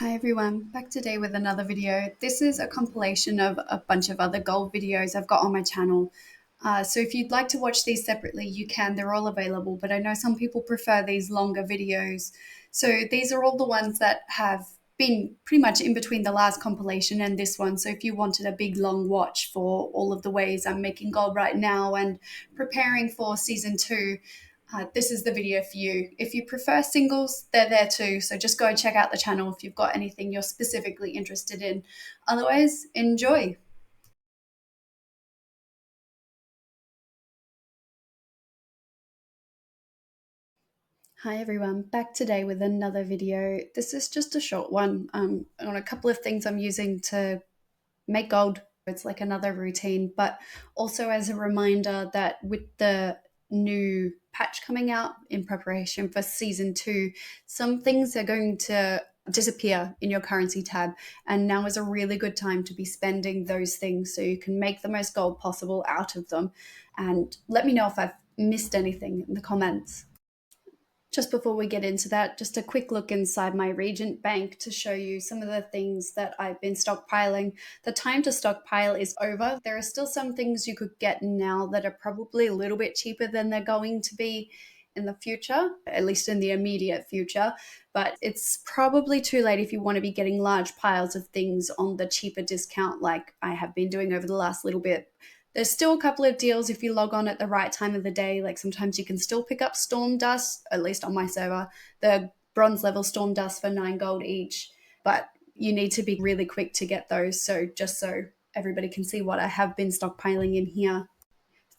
Hi everyone, back today with another video. This is a compilation of a bunch of other gold videos I've got on my channel. So if you'd like to watch these separately, you can. They're all available, but I know some people prefer these longer videos. So these are all the ones that have been pretty much in between the last compilation and this one. So if you wanted a big long watch for all of the ways I'm making gold right now and preparing for season 2, this is the video for you. If you prefer singles, they're there too. So just go and check out the channel if you've got anything you're specifically interested in. Otherwise, enjoy. Hi everyone, back today with another video. This is just a short one on a couple of things I'm using to make gold. It's like another routine, but also as a reminder that with the new patch coming out in preparation for season 2, some things are going to disappear in your currency tab, and now is a really good time to be spending those things so you can make the most gold possible out of them. And let me know if I've missed anything in the comments. Just before we get into that, just a quick look inside my Regent bank to show you some of the things that I've been stockpiling. The time to stockpile is over. There are still some things you could get now that are probably a little bit cheaper than they're going to be in the future, at least in the immediate future. But it's probably too late if you want to be getting large piles of things on the cheaper discount like I have been doing over the last little bit. There's still a couple of deals if you log on at the right time of the day. Like sometimes you can still pick up storm dust, at least on my server, the bronze level storm dust for 9 gold each. But you need to be really quick to get those. So just so everybody can see what I have been stockpiling in here.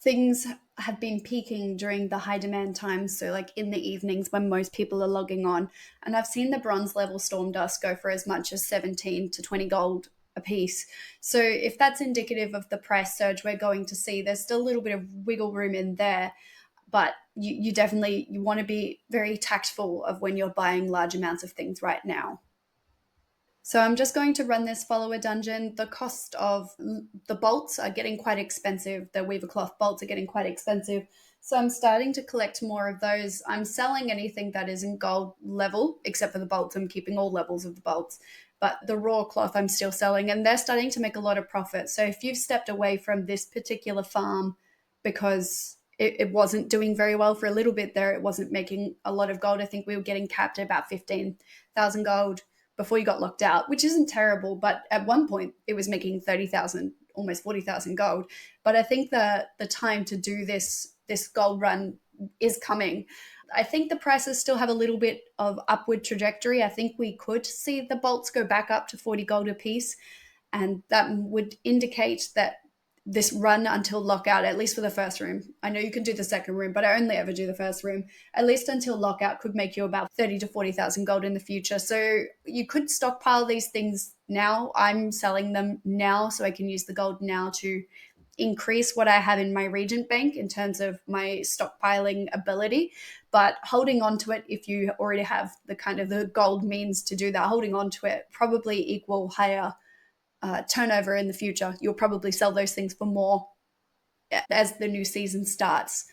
Things have been peaking during the high demand times, so like in the evenings when most people are logging on. And I've seen the bronze level storm dust go for as much as 17 to 20 gold a piece. So if that's indicative of the price surge we're going to see, there's still a little bit of wiggle room in there. But you definitely you want to be very tactful of when you're buying large amounts of things right now. So I'm just going to run this follower dungeon. The cost of the bolts are getting quite expensive. The Weaver Cloth bolts are getting quite expensive. So I'm starting to collect more of those. I'm selling anything that isn't gold level, except for the bolts. I'm keeping all levels of the bolts. But the raw cloth I'm still selling, and they're starting to make a lot of profit. So if you've stepped away from this particular farm because it wasn't doing very well for a little bit there, it wasn't making a lot of gold. I think we were getting capped at about 15,000 gold before you got locked out, which isn't terrible. But at one point, it was making 30,000, almost 40,000 gold. But I think the time to do this gold run is coming. I think the prices still have a little bit of upward trajectory. I think we could see the bolts go back up to 40 gold a piece, and that would indicate that this run until lockout, at least for the first room. I know you can do the second room, but I only ever do the first room. At least until lockout could make you about 30 to 40,000 gold in the future. So you could stockpile these things now. I'm selling them now so I can use the gold now to increase what I have in my Regent bank in terms of my stockpiling ability. But holding on to it, if you already have the kind of the gold means to do that, holding on to it probably equal higher turnover in the future. You'll probably sell those things for more as the new season starts.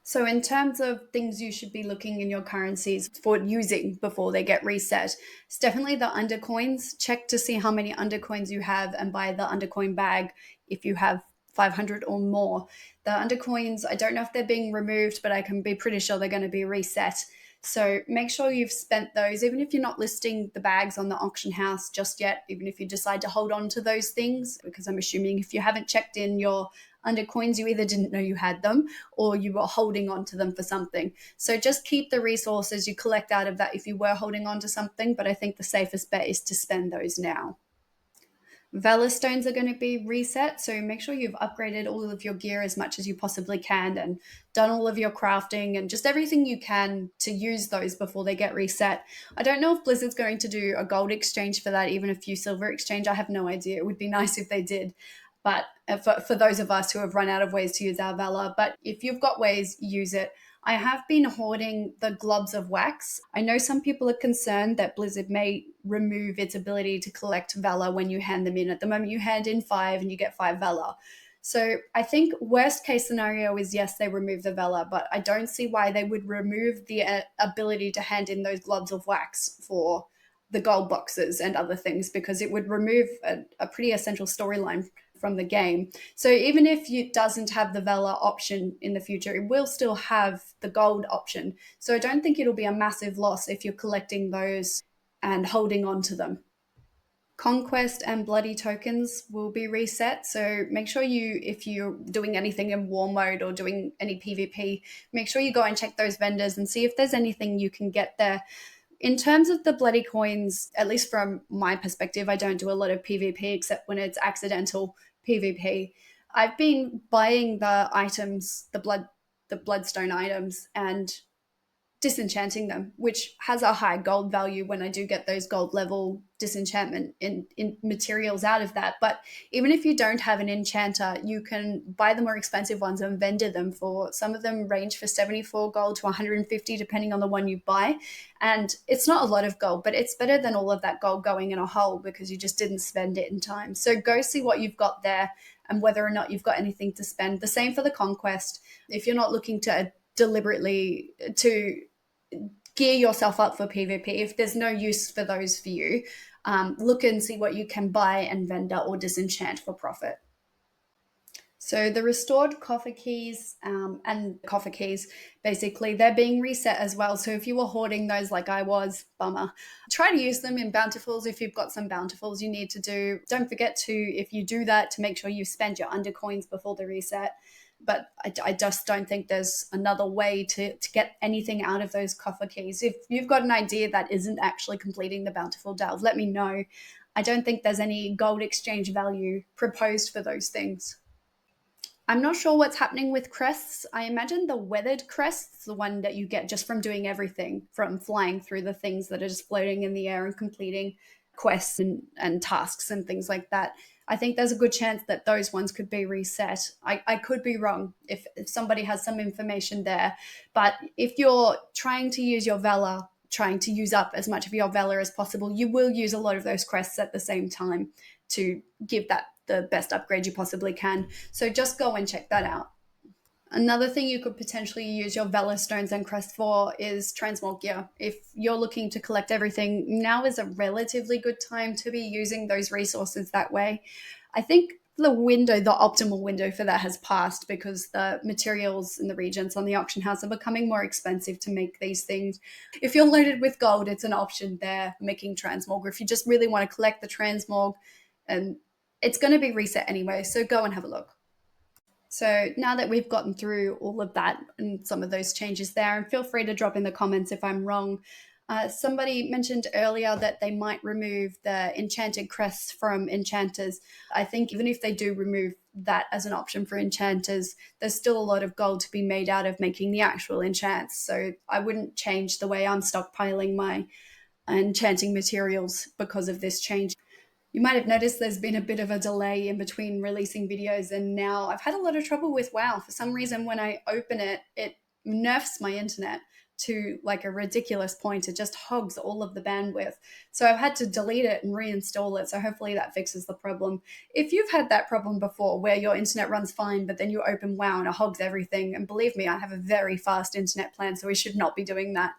So, in terms of things you should be looking in your currencies for using before they get reset, it's definitely the undercoins. Check to see how many undercoins you have and buy the undercoin bag if you have 500 or more. The undercoins, I don't know if they're being removed, but I can be pretty sure they're going to be reset. So make sure you've spent those, even if you're not listing the bags on the auction house just yet, even if you decide to hold on to those things, because I'm assuming if you haven't checked in your under coins, you either didn't know you had them or you were holding on to them for something. So just keep the resources you collect out of that if you were holding on to something, but I think the safest bet is to spend those now. Valor stones are going to be reset, so make sure you've upgraded all of your gear as much as you possibly can and done all of your crafting and just everything you can to use those before they get reset. I don't know if Blizzard's going to do a gold exchange for that, even a few silver exchange. I have no idea. It would be nice if they did. But for those of us who have run out of ways to use our Valor, but if you've got ways, use it. I have been hoarding the globs of wax. I know some people are concerned that Blizzard may remove its ability to collect Valor when you hand them in. At the moment, you hand in 5 and you get 5 Valor. So I think worst case scenario is yes, they remove the Valor, but I don't see why they would remove the ability to hand in those globs of wax for the gold boxes and other things, because it would remove a pretty essential storyline from the game. So even if it doesn't have the Valor option in the future, it will still have the gold option. So I don't think it'll be a massive loss if you're collecting those and holding on to them. Conquest and bloody tokens will be reset. So make sure if you're doing anything in war mode or doing any PvP, make sure you go and check those vendors and see if there's anything you can get there. In terms of the bloody coins, at least from my perspective, I don't do a lot of PvP except when it's accidental PvP. I've been buying the items, the bloodstone items, and disenchanting them, which has a high gold value when I do get those gold level disenchantment in materials out of that. But even if you don't have an enchanter, you can buy the more expensive ones and vendor them for, some of them range for 74 gold to 150 depending on the one you buy. And it's not a lot of gold, but it's better than all of that gold going in a hole because you just didn't spend it in time. So go see what you've got there and whether or not you've got anything to spend. The same for the conquest. If you're not looking to deliberately to gear yourself up for PvP, if there's no use for those for you, look and see what you can buy and vendor or disenchant for profit. So the restored coffer keys and coffer keys, basically, they're being reset as well. So if you were hoarding those like I was, bummer. Try to use them in bountifuls if you've got some bountifuls you need to do. Don't forget to, if you do that, to make sure you spend your undercoins before the reset. But I just don't think there's another way to get anything out of those coffer keys. If you've got an idea that isn't actually completing the bountiful delve, let me know. I don't think there's any gold exchange value proposed for those things. I'm not sure what's happening with crests. I imagine the weathered crests, the one that you get just from doing everything, from flying through the things that are just floating in the air and completing quests and tasks and things like that. I think there's a good chance that those ones could be reset. I could be wrong if somebody has some information there. But if you're trying to use your Valor, trying to use up as much of your Valor as possible, you will use a lot of those crests at the same time to give that the best upgrade you possibly can. So just go and check that out. Another thing you could potentially use your Valor Stones and Crest for is transmog gear. If you're looking to collect everything, now is a relatively good time to be using those resources that way. I think the optimal window for that has passed because the materials and the regions on the auction house are becoming more expensive to make these things. If you're loaded with gold, it's an option there, making transmog. Or if you just really want to collect the transmog, and it's going to be reset anyway, so go and have a look. So now that we've gotten through all of that and some of those changes there, and feel free to drop in the comments if I'm wrong. Somebody mentioned earlier that they might remove the enchanted crests from enchanters. I think even if they do remove that as an option for enchanters, there's still a lot of gold to be made out of making the actual enchants. So I wouldn't change the way I'm stockpiling my enchanting materials because of this change. You might have noticed there's been a bit of a delay in between releasing videos, and now I've had a lot of trouble with WoW. For some reason, when I open it, it nerfs my internet to like a ridiculous point. It just hogs all of the bandwidth. So I've had to delete it and reinstall it. So hopefully that fixes the problem. If you've had that problem before where your internet runs fine, but then you open WoW and it hogs everything, and believe me, I have a very fast internet plan, so we should not be doing that.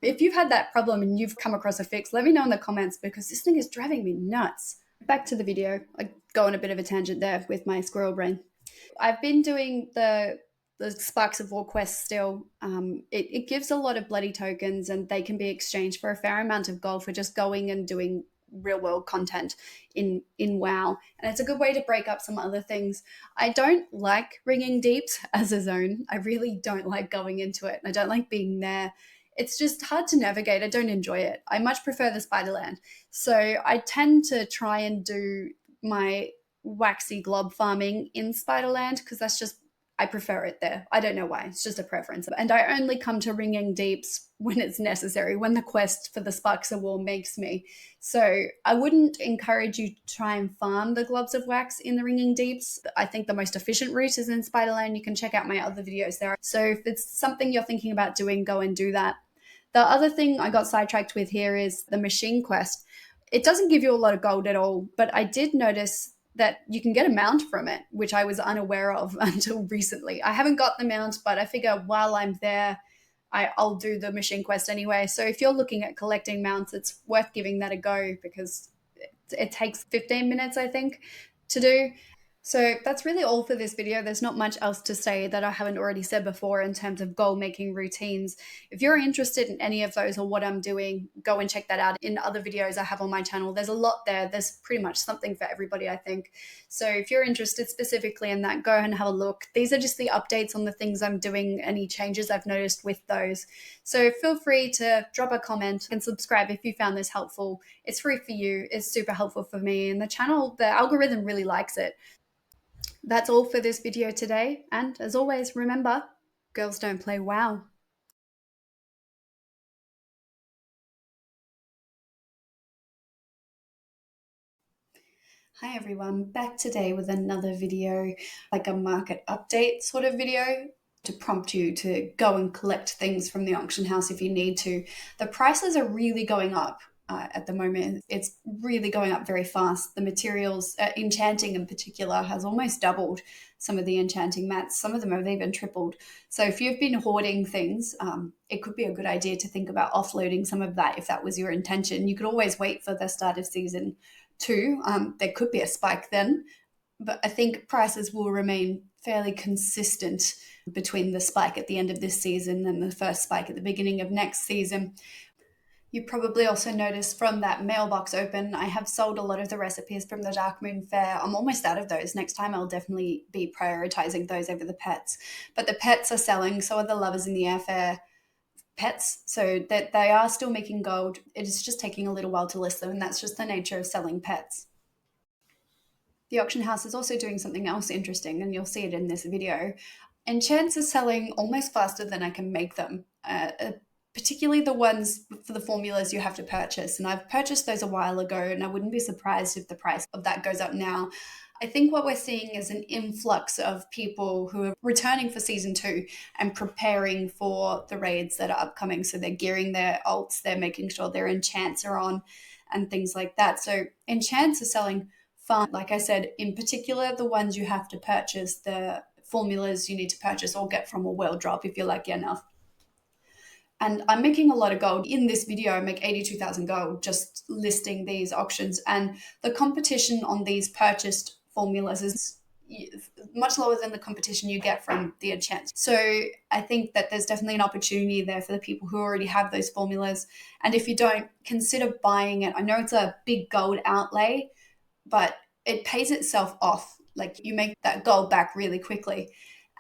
If you've had that problem and you've come across a fix, let me know in the comments because this thing is driving me nuts. Back to the video. I go on a bit of a tangent there with my squirrel brain. I've been doing the Sparks of War quest still. It gives a lot of bloody tokens and they can be exchanged for a fair amount of gold for just going and doing real world content in WoW. And it's a good way to break up some other things. I don't like ringing deeps as a zone. I really don't like going into it. I don't like being there. It's just hard to navigate. I don't enjoy it. I much prefer the Spiderland. So I tend to try and do my Waxy Glob farming in Spiderland because that's just, I prefer it there. I don't know why. It's just a preference. And I only come to ringing deeps when it's necessary, when the quest for the Sparks of War makes me. So I wouldn't encourage you to try and farm the globs of wax in the ringing deeps. I think the most efficient route is in Spiderland. You can check out my other videos there. So if it's something you're thinking about doing, go and do that. The other thing I got sidetracked with here is the machine quest. It doesn't give you a lot of gold at all, but I did notice that you can get a mount from it, which I was unaware of until recently. I haven't got the mount, but I figure while I'm there, I'll do the mission quest anyway. So if you're looking at collecting mounts, it's worth giving that a go because it takes 15 minutes, I think, to do. So that's really all for this video. There's not much else to say that I haven't already said before in terms of goal making routines. If you're interested in any of those or what I'm doing, go and check that out in other videos I have on my channel. There's a lot there. There's pretty much something for everybody, I think. So if you're interested specifically in that, go and have a look. These are just the updates on the things I'm doing, any changes I've noticed with those. So feel free to drop a comment and subscribe if you found this helpful. It's free for you. It's super helpful for me. And the channel, the algorithm really likes it. That's all for this video today, and as always, remember, girls don't play WoW. Hi everyone, back today with another video, like a market update sort of video to prompt you to go and collect things from the auction house if you need to. The prices are really going up. At the moment, it's really going up very fast. The materials, enchanting in particular, has almost doubled some of the enchanting mats. Some of them have even tripled. So if you've been hoarding things, it could be a good idea to think about offloading some of that if that was your intention. You could always wait for the start of season 2. There could be a spike then, but I think prices will remain fairly consistent between the spike at the end of this season and the first spike at the beginning of next season. You probably also noticed from that mailbox open, I have sold a lot of the recipes from the Dark Moon Fair. I'm almost out of those. Next time I'll definitely be prioritizing those over the pets. But the pets are selling, so are the Lovers in the Air Fair pets, so that they are still making gold. It is just taking a little while to list them, and that's just the nature of selling pets. The auction house is also doing something else interesting, and you'll see it in this video. Enchants are selling almost faster than I can make them. Particularly the ones for the formulas you have to purchase. And I've purchased those a while ago, and I wouldn't be surprised if the price of that goes up now. I think what we're seeing is an influx of people who are returning for season 2 and preparing for the raids that are upcoming. So they're gearing their alts, they're making sure their enchants are on and things like that. So enchants are selling fast. Like I said, in particular, the ones you have to purchase, the formulas you need to purchase or get from a world drop if you're lucky enough. And I'm making a lot of gold. In this video, I make 82,000 gold just listing these auctions. And the competition on these purchased formulas is much lower than the competition you get from the enchants. So I think that there's definitely an opportunity there for the people who already have those formulas. And if you don't, consider buying it. I know it's a big gold outlay, but it pays itself off. Like, you make that gold back really quickly.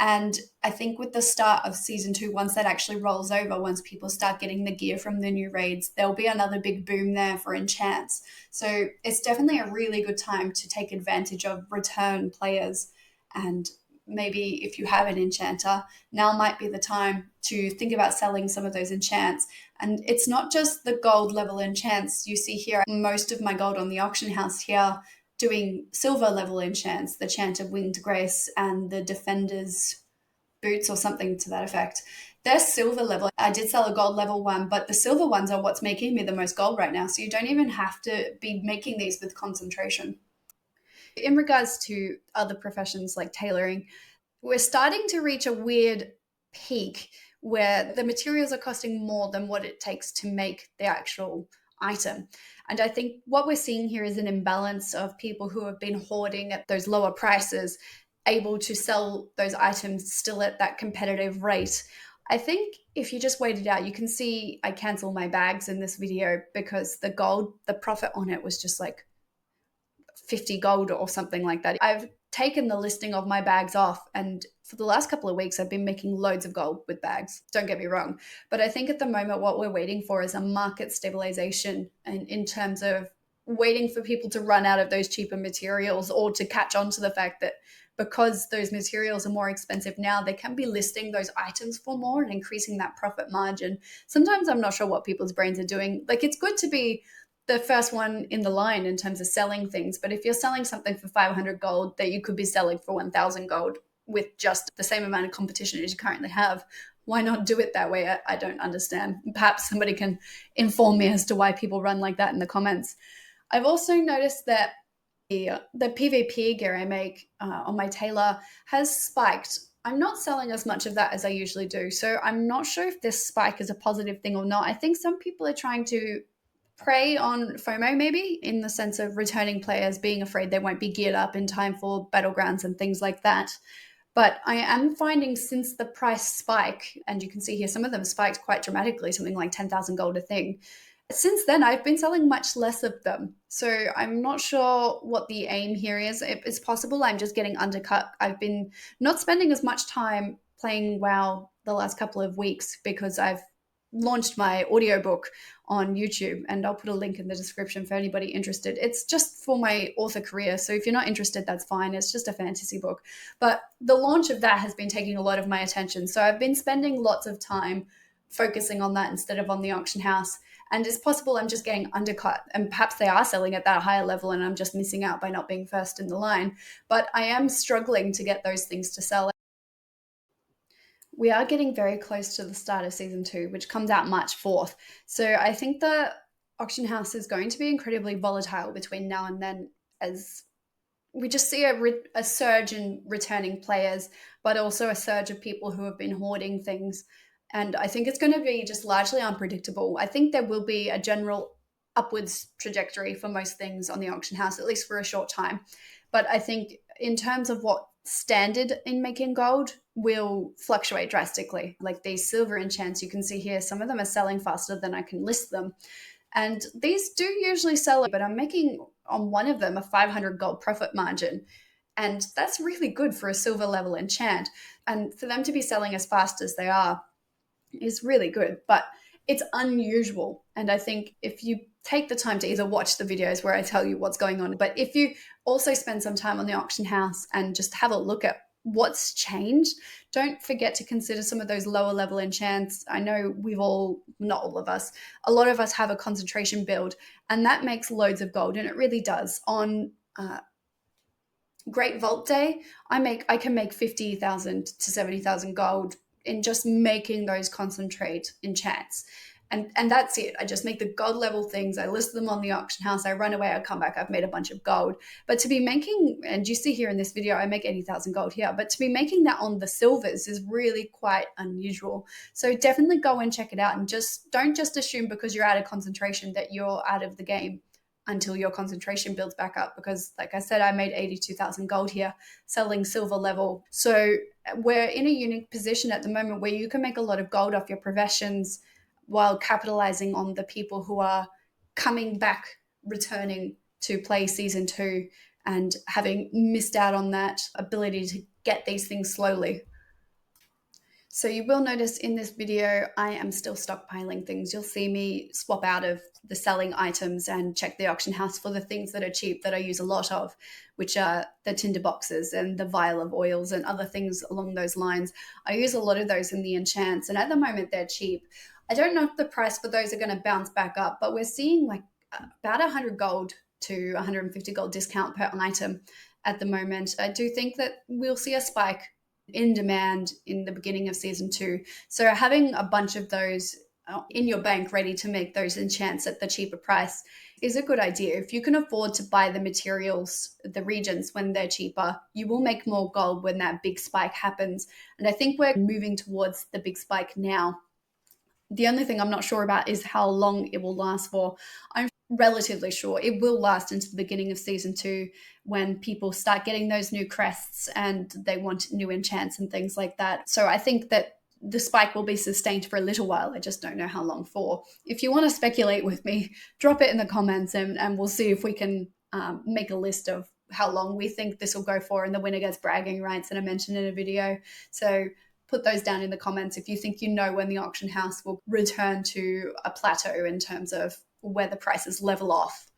And I think with the start of season 2, once that actually rolls over, once people start getting the gear from the new raids, there'll be another big boom there for enchants. So it's definitely a really good time to take advantage of return players. And maybe if you have an enchanter, now might be the time to think about selling some of those enchants. And it's not just the gold level enchants you see here. Most of my gold on the auction house here doing silver level enchants, the Chant of Winged Grace and the Defender's Boots or something to that effect. They're silver level. I did sell a gold level one, but the silver ones are what's making me the most gold right now. So you don't even have to be making these with concentration. In regards to other professions like tailoring, we're starting to reach a weird peak where the materials are costing more than what it takes to make the actual item. And I think what we're seeing here is an imbalance of people who have been hoarding at those lower prices, able to sell those items still at that competitive rate. I think if you just wait it out, you can see I cancel my bags in this video because the gold, the profit on it was just like 50 gold or something like that. I've taken the listing of my bags off, and for the last couple of weeks I've been making loads of gold with bags, don't get me wrong, but I think at the moment what we're waiting for is a market stabilization, and in terms of waiting for people to run out of those cheaper materials or to catch on to the fact that because those materials are more expensive now, they can be listing those items for more and increasing that profit margin. Sometimes I'm not sure what people's brains are doing. Like, it's good to be the first one in the line in terms of selling things. But if you're selling something for 500 gold that you could be selling for 1,000 gold with just the same amount of competition as you currently have, why not do it that way? I don't understand. Perhaps somebody can inform me as to why people run like that in the comments. I've also noticed that the PvP gear I make on my tailor has spiked I'm not selling as much of that as I usually do. So I'm not sure if this spike is a positive thing or not. I think some people are trying to prey on FOMO, maybe in the sense of returning players being afraid they won't be geared up in time for battlegrounds and things like that. But I am finding since the price spike, and you can see here some of them spiked quite dramatically, something like 10,000 gold a thing. Since then, I've been selling much less of them. So I'm not sure what the aim here is. It's possible I'm just getting undercut. I've been not spending as much time playing WoW the last couple of weeks because I've launched my audiobook on YouTube, and I'll put a link in the description for anybody interested. It's just for my author career. So if you're not interested, that's fine. It's just a fantasy book. But the launch of that has been taking a lot of my attention. So I've been spending lots of time focusing on that instead of on the auction house. And it's possible I'm just getting undercut, and perhaps they are selling at that higher level and I'm just missing out by not being first in the line. But I am struggling to get those things to sell. We are getting very close to the start of season 2, which comes out March 4th. So I think the auction house is going to be incredibly volatile between now and then, as we just see a surge in returning players, but also a surge of people who have been hoarding things. And I think it's going to be just largely unpredictable. I think there will be a general upwards trajectory for most things on the auction house, at least for a short time. But I think in terms of what standard in making gold will fluctuate drastically. Like these silver enchants, you can see here, some of them are selling faster than I can list them. And these do usually sell, but I'm making on one of them a 500 gold profit margin. And that's really good for a silver level enchant. And for them to be selling as fast as they are is really good, but it's unusual. And I think if you take the time to either watch the videos where I tell you what's going on, but if you also spend some time on the auction house and just have a look at what's changed, don't forget to consider some of those lower level enchants. I know we've all, not all of us, a lot of us have a concentration build, and that makes loads of gold, and it really does. On Great Vault Day, I can make 50,000 to 70,000 gold in just making those concentrate enchants. And that's it. I just make the gold level things. I list them on the auction house. I run away. I come back. I've made a bunch of gold. But to be making, and you see here in this video, I make 80,000 gold here. But to be making that on the silvers is really quite unusual. So definitely go and check it out. And don't just assume because you're out of concentration that you're out of the game until your concentration builds back up. Because like I said, I made 82,000 gold here selling silver level. So we're in a unique position at the moment where you can make a lot of gold off your professions while capitalizing on the people who are coming back, returning to play season 2 and having missed out on that ability to get these things slowly. So you will notice in this video, I am still stockpiling things. You'll see me swap out of the selling items and check the auction house for the things that are cheap that I use a lot of, which are the tinder boxes and the vial of oils and other things along those lines. I use a lot of those in the enchants, and at the moment they're cheap. I don't know if the price for those are going to bounce back up, but we're seeing like about 100 gold to 150 gold discount per item at the moment. I do think that we'll see a spike in demand in the beginning of season 2. So having a bunch of those in your bank ready to make those enchants at the cheaper price is a good idea. If you can afford to buy the materials, the regions when they're cheaper, you will make more gold when that big spike happens. And I think we're moving towards the big spike now. The only thing I'm not sure about is how long it will last for. I'm relatively sure it will last into the beginning of season 2 when people start getting those new crests and they want new enchants and things like that. So I think that the spike will be sustained for a little while. I just don't know how long for. If you want to speculate with me, drop it in the comments and we'll see if we can make a list of how long we think this will go for, and the winner gets bragging rights that I mentioned in a video. So put those down in the comments if you think you know when the auction house will return to a plateau in terms of where the prices level off.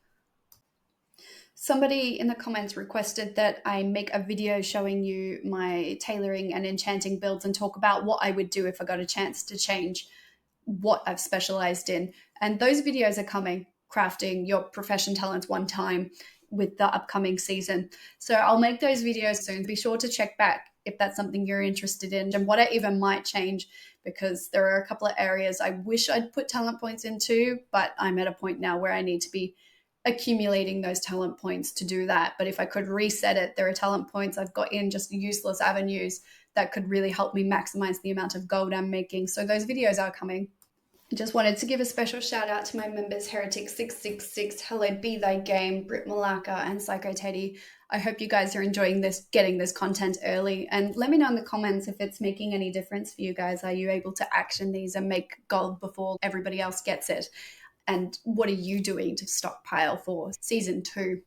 Somebody in the comments requested that I make a video showing you my tailoring and enchanting builds and talk about what I would do if I got a chance to change what I've specialized in. And those videos are coming, crafting your profession talents one time with the upcoming season. So I'll make those videos soon. Be sure to check back if that's something you're interested in and what I even might change, because there are a couple of areas I wish I'd put talent points into, but I'm at a point now where I need to be accumulating those talent points to do that. But if I could reset it, there are talent points I've got in just useless avenues that could really help me maximize the amount of gold I'm making. So those videos are coming. I just wanted to give a special shout out to my members Heretic666, Hello Be Thy Game, Brit Malaka, and Psycho Teddy. I hope you guys are enjoying this, getting this content early. And let me know in the comments if it's making any difference for you guys. Are you able to action these and make gold before everybody else gets it? And what are you doing to stockpile for season 2?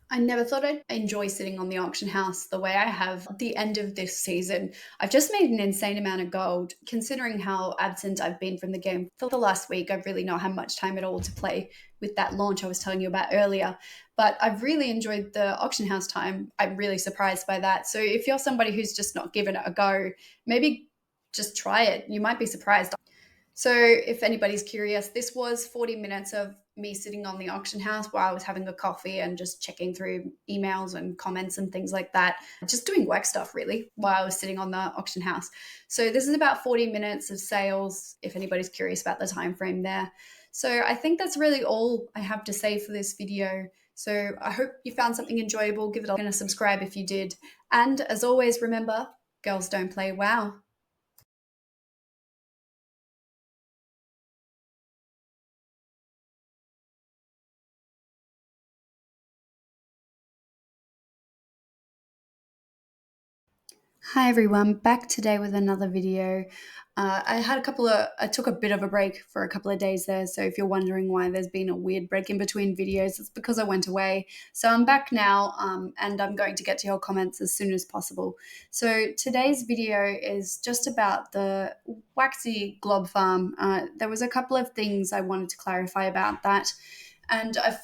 I never thought I'd enjoy sitting on the auction house the way I have at the end of this season. I've just made an insane amount of gold, considering how absent I've been from the game for the last week. I've really not had much time at all to play with that launch I was telling you about earlier. But I've really enjoyed the auction house time. I'm really surprised by that. So if you're somebody who's just not given it a go, maybe just try it. You might be surprised. So if anybody's curious, this was 40 minutes of me sitting on the auction house while I was having a coffee and just checking through emails and comments and things like that. Just doing work stuff really while I was sitting on the auction house. So this is about 40 minutes of sales, if anybody's curious about the time frame there. So I think that's really all I have to say for this video. So I hope you found something enjoyable. Give it a subscribe if you did. And as always, remember, girls don't play WoW. Hi everyone, back today with another video. I took a bit of a break for a couple of days there. So if you're wondering why there's been a weird break in between videos, it's because I went away. So I'm back now and I'm going to get to your comments as soon as possible. So today's video is just about the Waxy Glob farm. There was a couple of things I wanted to clarify about that. And I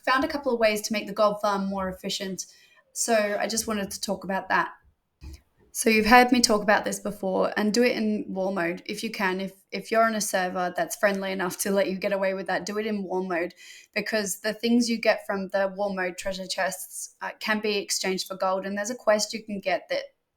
found a couple of ways to make the Glob farm more efficient. So I just wanted to talk about that. So you've heard me talk about this before, and do it in war mode if you can. If you're on a server that's friendly enough to let you get away with that, do it in war mode, because the things you get from the war mode treasure chests can be exchanged for gold, and there's a quest you can get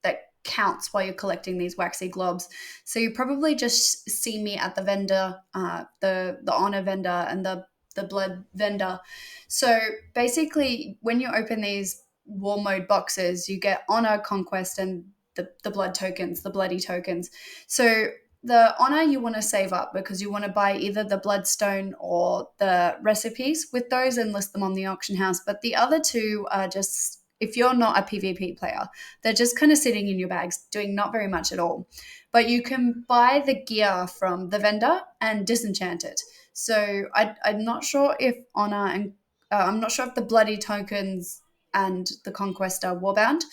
that counts while you're collecting these waxy globs. So you probably just see me at the vendor, the honor vendor and the blood vendor. So basically, when you open these war mode boxes, you get honor, conquest, and the blood tokens, the bloody tokens. So the honor you want to save up because you want to buy either the bloodstone or the recipes with those and list them on the auction house. But the other two are just, if you're not a PvP player, they're just kind of sitting in your bags, doing not very much at all. But you can buy the gear from the vendor and disenchant it. So I'm not sure if honor and I'm not sure if the bloody tokens and the conquest are warbound,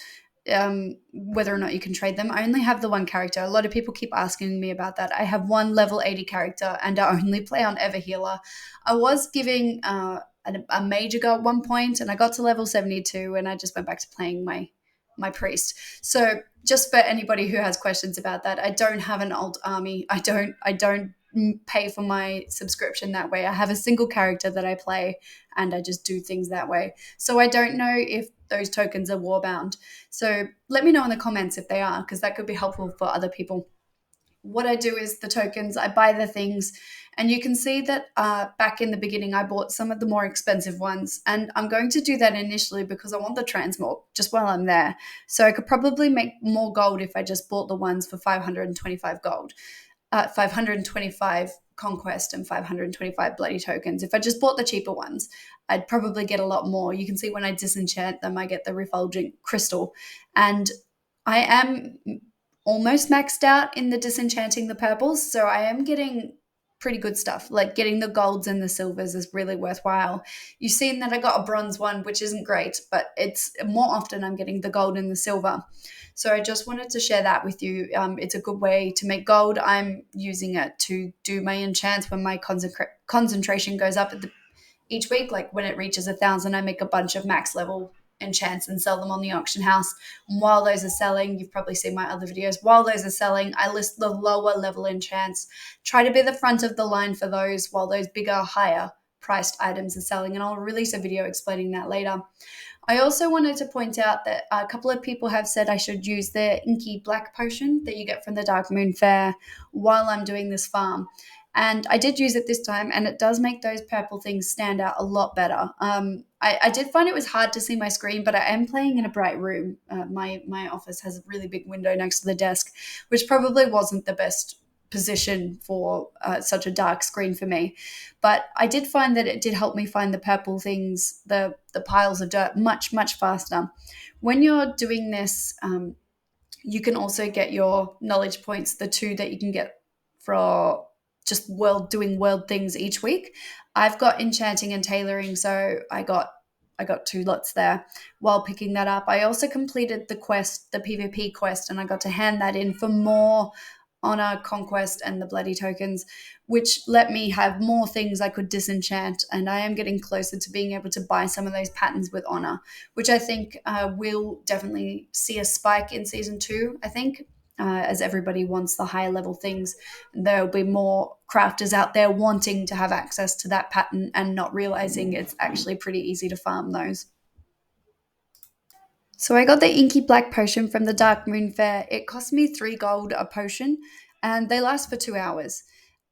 whether or not you can trade them. I only have the one character. A lot of people keep asking me about that. I have one level 80 character and I only play on Everhealer. I was giving a major go at one point and I got to level 72 and I just went back to playing my priest. So just for anybody who has questions about that, I don't have an alt army. I don't pay for my subscription that way. I have a single character that I play and I just do things that way. So I don't know if those tokens are warbound. So let me know in the comments if they are, because that could be helpful for other people. What I do is the tokens, I buy the things, and you can see that back in the beginning, I bought some of the more expensive ones, and I'm going to do that initially because I want the transmog just while I'm there. So I could probably make more gold if I just bought the ones for 525 gold. 525 conquest and 525 bloody tokens. If I just bought the cheaper ones, I'd probably get a lot more. You can see when I disenchant them, I get the refulgent crystal. And I am almost maxed out in the disenchanting the purples, so I am getting pretty good stuff. Like getting the golds and the silvers is really worthwhile. You've seen that I got a bronze one, which isn't great, but it's more often I'm getting the gold and the silver. So I just wanted to share that with you. It's a good way to make gold. I'm using it to do my enchants when my concentration goes up each week. Like when it reaches 1,000, I make a bunch of max level enchants and sell them on the auction house. And while those are selling, you've probably seen my other videos, while those are selling, I list the lower level enchants, try to be the front of the line for those while those bigger, higher priced items are selling. And I'll release a video explaining that later. I also wanted to point out that a couple of people have said I should use the inky black potion that you get from the Dark Moon Fair while I'm doing this farm. And I did use it this time, and it does make those purple things stand out a lot better. I did find it was hard to see my screen, but I am playing in a bright room. My office has a really big window next to the desk, which probably wasn't the best position for such a dark screen for me. But I did find that it did help me find the purple things, the piles of dirt, much faster. When you're doing this, you can also get your knowledge points, the two that you can get for just doing world things each week. I've got enchanting and tailoring, so I got two lots there while picking that up. I also completed the quest, the PvP quest, and I got to hand that in for more honor, conquest, and the bloody tokens, which let me have more things I could disenchant. And I am getting closer to being able to buy some of those patterns with honor, which I think will definitely see a spike in season 2. I think. As everybody wants the higher level things, there'll be more crafters out there wanting to have access to that pattern and not realizing it's actually pretty easy to farm those. So I got the Inky Black potion from the Dark Moon Fair. It cost me 3 gold a potion, and they last for 2 hours.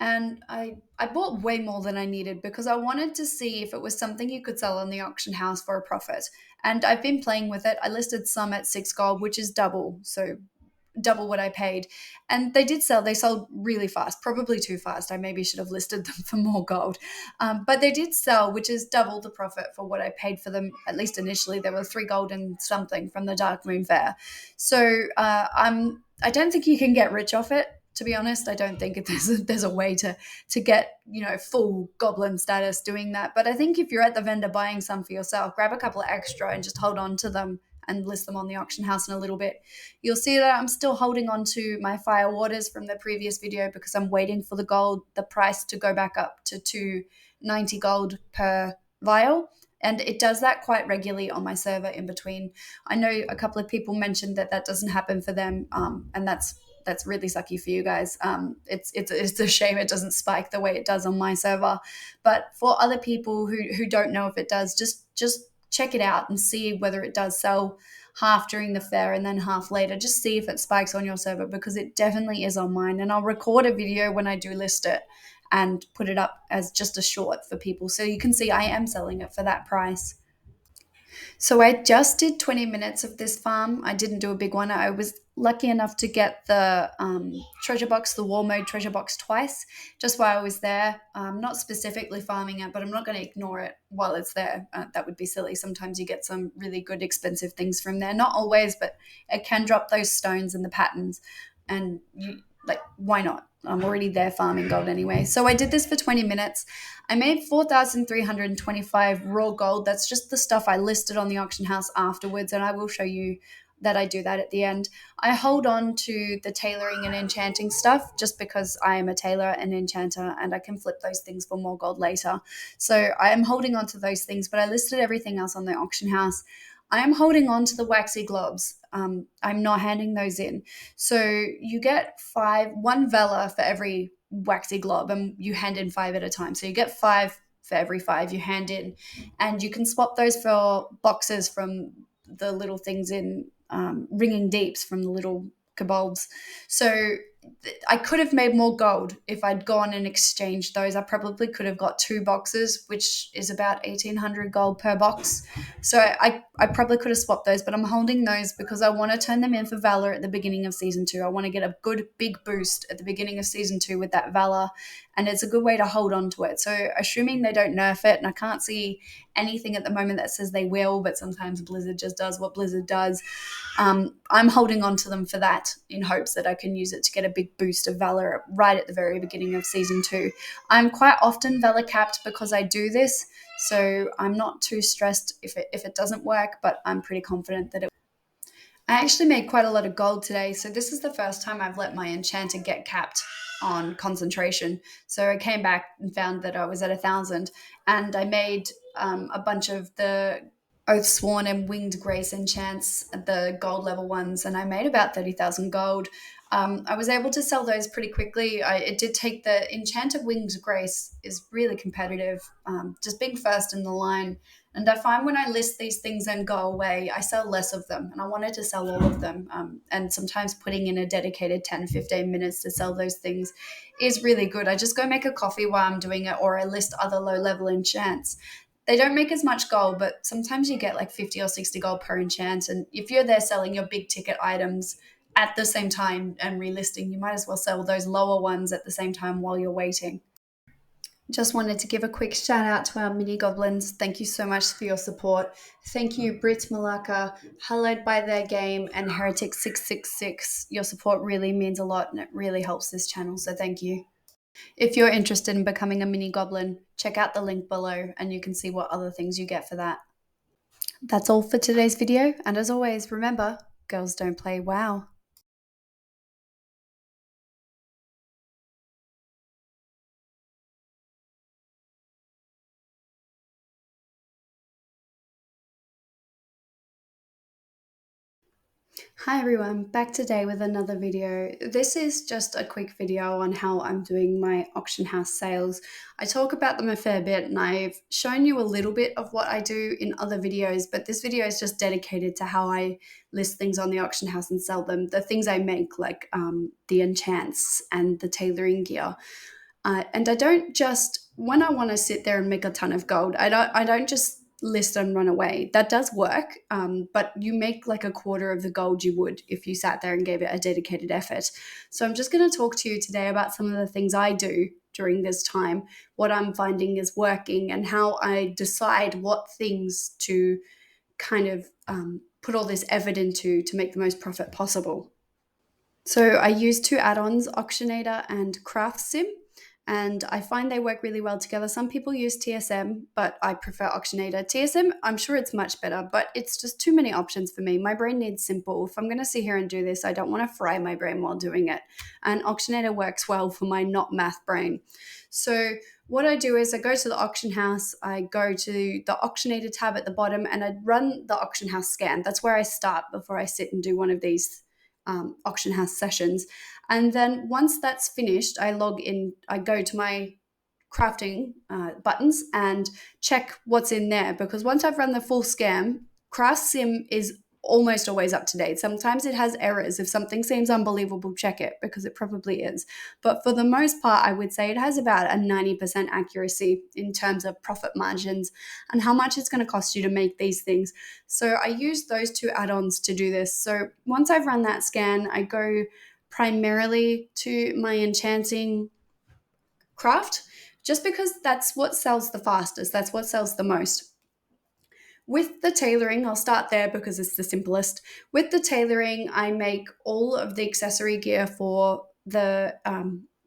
And I bought way more than I needed because I wanted to see if it was something you could sell on the auction house for a profit. And I've been playing with it. I listed some at 6 gold, which is double. So double what I paid. And they did sell. They sold really fast, probably too fast. I maybe should have listed them for more gold. But they did sell, which is double the profit for what I paid for them. At least initially, they were 3 gold and something from the Dark Moon Fair. So I don't think you can get rich off it. To be honest, I don't think there's a way to get full goblin status doing that. But I think if you're at the vendor buying some for yourself, grab a couple of extra and just hold on to them and list them on the auction house in a little bit. You'll see that I'm still holding on to my fire waters from the previous video because I'm waiting for the price to go back up to 290 gold per vial. And it does that quite regularly on my server in between. I know a couple of people mentioned that doesn't happen for them, and that's really sucky for you guys. It's a shame it doesn't spike the way it does on my server. But for other people who don't know if it does, just check it out and see whether it does sell half during the fair and then half later. Just see if it spikes on your server because it definitely is on mine. And I'll record a video when I do list it and put it up as just a short for people. So you can see I am selling it for that price. So I just did 20 minutes of this farm. I didn't do a big one. I was lucky enough to get the treasure box, the war mode treasure box twice, just while I was there. Not specifically farming it, but I'm not going to ignore it while it's there. That would be silly. Sometimes you get some really good expensive things from there. Not always, but it can drop those stones and the patterns. And why not? I'm already there farming gold anyway. So I did this for 20 minutes. I made 4,325 raw gold. That's just the stuff I listed on the auction house afterwards, and I will show you that I do that at the end. I hold on to the tailoring and enchanting stuff just because I am a tailor and enchanter and I can flip those things for more gold later. So I am holding on to those things, but I listed everything else on the auction house. I am holding on to the waxy globs. I'm not handing those in. So you get one Vela for every waxy glob, and you hand in 5 at a time. So you get 5 for every 5 you hand in, and you can swap those for boxes from the little things in ringing deeps from the little kobolds. So I could have made more gold if I'd gone and exchanged those. I probably could have got 2 boxes, which is about 1,800 gold per box. So I probably could have swapped those, but I'm holding those because I want to turn them in for Valor at the beginning of Season 2. I want to get a good big boost at the beginning of Season 2 with that Valor, and it's a good way to hold on to it. So assuming they don't nerf it, and I can't see anything at the moment that says they will, but sometimes Blizzard just does what Blizzard does. I'm holding on to them for that in hopes that I can use it to get a big boost of Valor right at the very beginning of Season 2. I'm quite often Valor capped because I do this, so I'm not too stressed if it doesn't work, but I'm pretty confident that it. I actually made quite a lot of gold today, so this is the first time I've let my enchanter get capped on concentration. So I came back and found that I was at 1,000, and I made a bunch of the Oathsworn and Winged Grace enchants, the gold level ones, and I made about 30,000 gold. I was able to sell those pretty quickly. It did take the Enchanted Winged Grace is really competitive. Just being first in the line And I find when I list these things and go away, I sell less of them. And I wanted to sell all of them. And sometimes putting in a dedicated 10, 15 minutes to sell those things is really good. I just go make a coffee while I'm doing it, or I list other low level enchants. They don't make as much gold, but sometimes you get like 50 or 60 gold per enchant. And if you're there selling your big ticket items at the same time and relisting, you might as well sell those lower ones at the same time while you're waiting. Just wanted to give a quick shout out to our mini goblins. Thank you so much for your support. Thank you, Brit Malaka, Hallowed by Their Game, and Heretic666. Your support really means a lot and it really helps this channel, so thank you. If you're interested in becoming a mini goblin, check out the link below and you can see what other things you get for that. That's all for today's video, and as always, remember, girls don't play WoW. Hi everyone, back today with another video. This is just a quick video on how I'm doing my auction house sales. I talk about them a fair bit and I've shown you a little bit of what I do in other videos, but this video is just dedicated to how I list things on the auction house and sell them. The things I make, like the enchants and the tailoring gear. And I don't just, when I want to sit there and make a ton of gold, I don't just list and run away. That does work, but you make like a quarter of the gold you would if you sat there and gave it a dedicated effort. So I'm just going to talk to you today about some of the things I do during this time, what I'm finding is working, and how I decide what things to kind of put all this effort into to make the most profit possible. So I use two add-ons, Auctionator and Craft Sim, and I find they work really well together. Some people use TSM, but I prefer Auctionator. TSM, I'm sure it's much better, but it's just too many options for me. My brain needs simple. If I'm going to sit here and do this, I don't want to fry my brain while doing it. And Auctionator works well for my not math brain. So what I do is I go to the auction house, I go to the Auctionator tab at the bottom, and I run the auction house scan. That's where I start before I sit and do one of these auction house sessions. And then once that's finished, I log in, I go to my crafting buttons and check what's in there, because once I've run the full scan, Craft Sim is almost always up to date. Sometimes it has errors. If something seems unbelievable, check it, because it probably is. But for the most part, I would say it has about a 90% accuracy in terms of profit margins and how much it's going to cost you to make these things. So I use those two add-ons to do this. So once I've run that scan, I go primarily to my enchanting craft, just because that's what sells the fastest, that's what sells the most. With the tailoring, I'll start there because it's the simplest. With the tailoring, I make all of the accessory gear for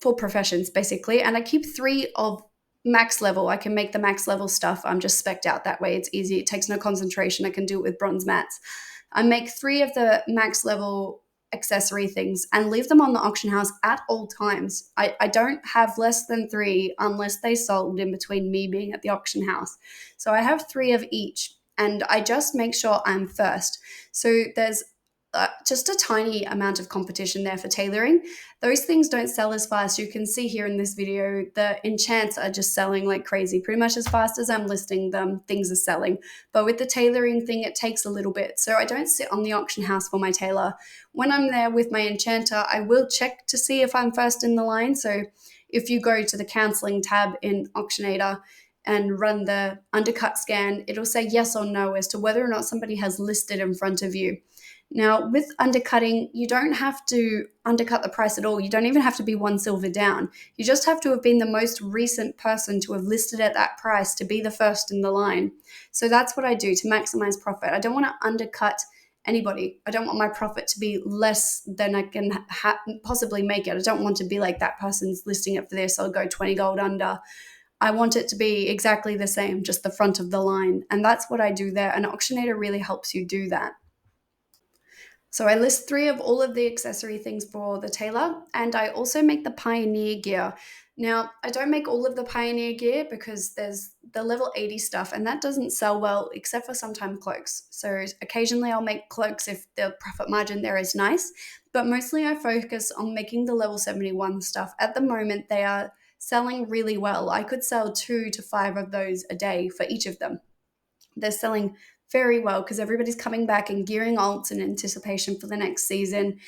professions basically, and I keep 3 of max level. I can make the max level stuff. I'm just specced out that way. It's easy. It takes no concentration. I can do it with bronze mats. I make 3 of the max level accessory things and leave them on the auction house at all times. I don't have less than 3 unless they sold in between me being at the auction house. So I have 3 of each, and I just make sure I'm first. So there's just a tiny amount of competition there for tailoring. Those things don't sell as fast. You can see here in this video, the enchants are just selling like crazy. Pretty much as fast as I'm listing them, things are selling. But with the tailoring thing, it takes a little bit. So I don't sit on the auction house for my tailor. When I'm there with my enchanter, I will check to see if I'm first in the line. So if you go to the counseling tab in Auctionator and run the undercut scan, it'll say yes or no as to whether or not somebody has listed in front of you. Now, with undercutting, you don't have to undercut the price at all. You don't even have to be 1 silver down. You just have to have been the most recent person to have listed at that price to be the first in the line. So that's what I do to maximize profit. I don't want to undercut anybody. I don't want my profit to be less than I can possibly make it. I don't want to be like, that person's listing it for this, I'll go 20 gold under. I want it to be exactly the same, just the front of the line. And that's what I do there. An auctionator really helps you do that. So I list 3 of all of the accessory things for the tailor, and I also make the Pioneer gear. Now, I don't make all of the Pioneer gear because there's the level 80 stuff, and that doesn't sell well except for sometimes cloaks. So occasionally I'll make cloaks if the profit margin there is nice, but mostly I focus on making the level 71 stuff. At the moment, they are selling really well. I could sell 2 to 5 of those a day for each of them. They're selling very well because everybody's coming back and gearing alts in anticipation for the next season.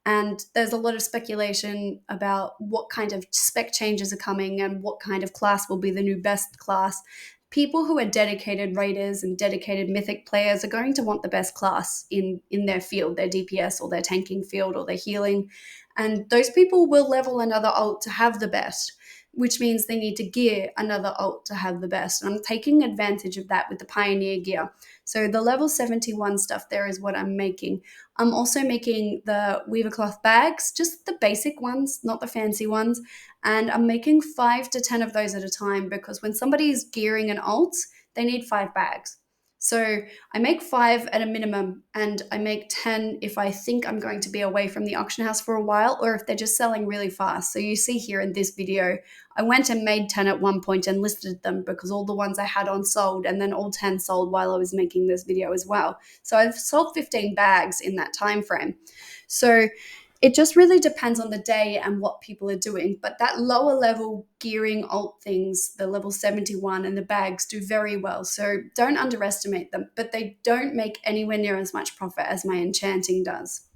And there's a lot of speculation about what kind of spec changes are coming and what kind of class will be the new best class. People who are dedicated raiders and dedicated mythic players are going to want the best class in their field, their DPS or their tanking field or their healing. And those people will level another alt to have the best, which means they need to gear another alt to have the best. And I'm taking advantage of that with the Pioneer gear. So the level 71 stuff there is what I'm making. I'm also making the Weaver Cloth bags, just the basic ones, not the fancy ones. And I'm making 5 to 10 of those at a time because when somebody's gearing an alt, they need 5 bags. So I make 5 at a minimum, and I make 10 if I think I'm going to be away from the auction house for a while, or if they're just selling really fast. So you see here in this video, I went and made 10 at one point and listed them because all the ones I had on sold, and then all 10 sold while I was making this video as well. So I've sold 15 bags in that time frame. So it just really depends on the day and what people are doing. But that lower level gearing alt things, the level 71 and the bags do very well. So don't underestimate them, but they don't make anywhere near as much profit as my enchanting does.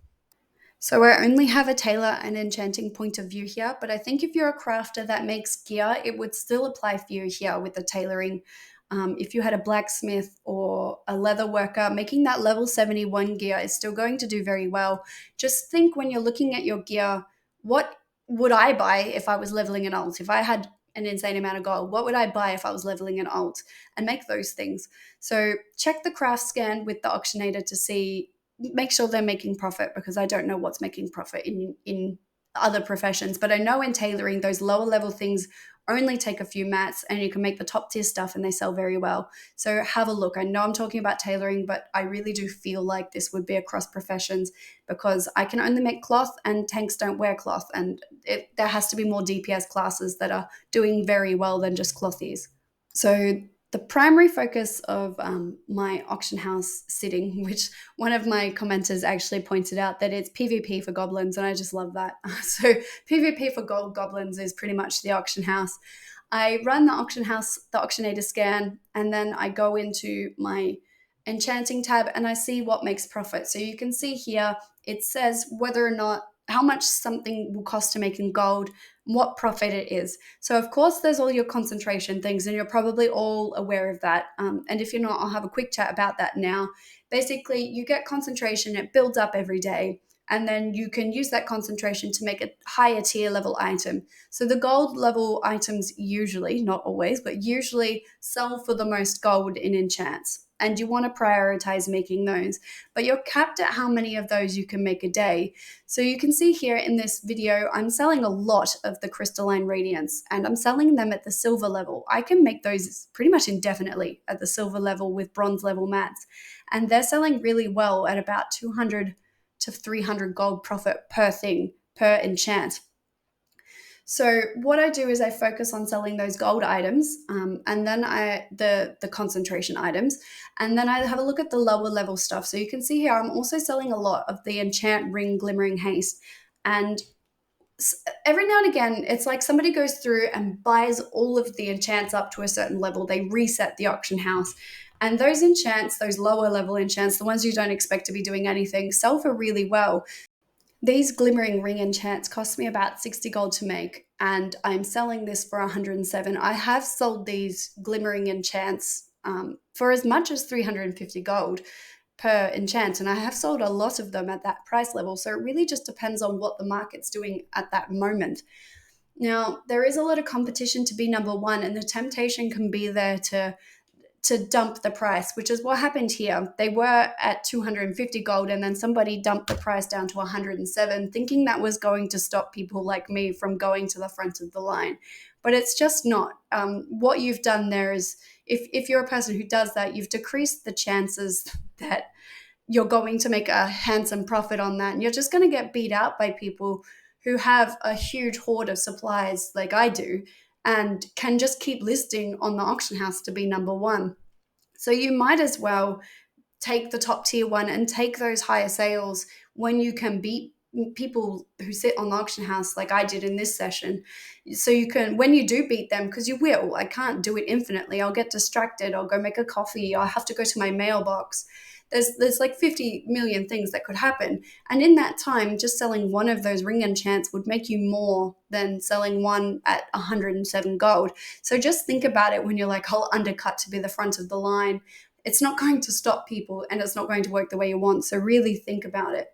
So I only have a tailor and enchanting point of view here, but I think if you're a crafter that makes gear, it would still apply for you here with the tailoring. If you had a blacksmith or a leather worker, making that level 71 gear is still going to do very well. Just think when you're looking at your gear, what would I buy if I was leveling an alt? If I had an insane amount of gold, what would I buy if I was leveling an alt? And make those things. So check the craft scan with the auctionator to see, make sure they're making profit, because I don't know what's making profit in other professions, but I know in tailoring those lower level things only take a few mats and you can make the top tier stuff and they sell very well. So have a look. I know I'm talking about tailoring, but I really do feel like this would be across professions because I can only make cloth and tanks don't wear cloth, and there has to be more DPS classes that are doing very well than just clothies. So the primary focus of my auction house sitting, which one of my commenters actually pointed out that it's PvP for goblins, and I just love that. So PvP for gold goblins is pretty much the auction house. I run the auction house, the auctionator scan, and then I go into my enchanting tab and I see what makes profit. So you can see here, it says whether or not, how much something will cost to make in gold, what profit it is. So of course there's all your concentration things, and you're probably all aware of that. And if you're not, I'll have a quick chat about that now. Basically, you get concentration, it builds up every day, and then you can use that concentration to make a higher tier level item. So the gold level items usually, not always, but usually sell for the most gold in enchants. And you want to prioritize making those, but you're capped at how many of those you can make a day. So you can see here in this video, I'm selling a lot of the crystalline radiance, and I'm selling them at the silver level. I can make those pretty much indefinitely at the silver level with bronze level mats, and they're selling really well at about 200 to 300 gold profit per thing, per enchant. So what I do is I focus on selling those gold items, and then the concentration items, and then I have a look at the lower level stuff. So you can see here, I'm also selling a lot of the enchant ring glimmering haste, and every now and again, it's like somebody goes through and buys all of the enchants up to a certain level. They reset the auction house. And those enchants, those lower level enchants, the ones you don't expect to be doing anything, sell for really well. These glimmering ring enchants cost me about 60 gold to make, and I'm selling this for 107. I have sold these glimmering enchants for as much as 350 gold per enchant, and I have sold a lot of them at that price level. So it really just depends on what the market's doing at that moment. Now, there is a lot of competition to be number one, and the temptation can be there to dump the price, which is what happened here. They were at 250 gold, and then somebody dumped the price down to 107, thinking that was going to stop people like me from going to the front of the line. But it's just not. What you've done there is, if you're a person who does that, you've decreased the chances that you're going to make a handsome profit on that. And you're just going to get beat out by people who have a huge hoard of supplies like I do, and can just keep listing on the auction house to be number one. So you might as well take the top tier one and take those higher sales when you can beat people who sit on the auction house like I did in this session. So you can, when you do beat them, because you will, I can't do it infinitely. I'll get distracted. I'll go make a coffee. I'll have to go to my mailbox. There's like 50 million things that could happen. And in that time, just selling one of those ring enchants would make you more than selling one at 107 gold. So just think about it when you're like, I'll undercut to be the front of the line. It's not going to stop people and it's not going to work the way you want. So really think about it.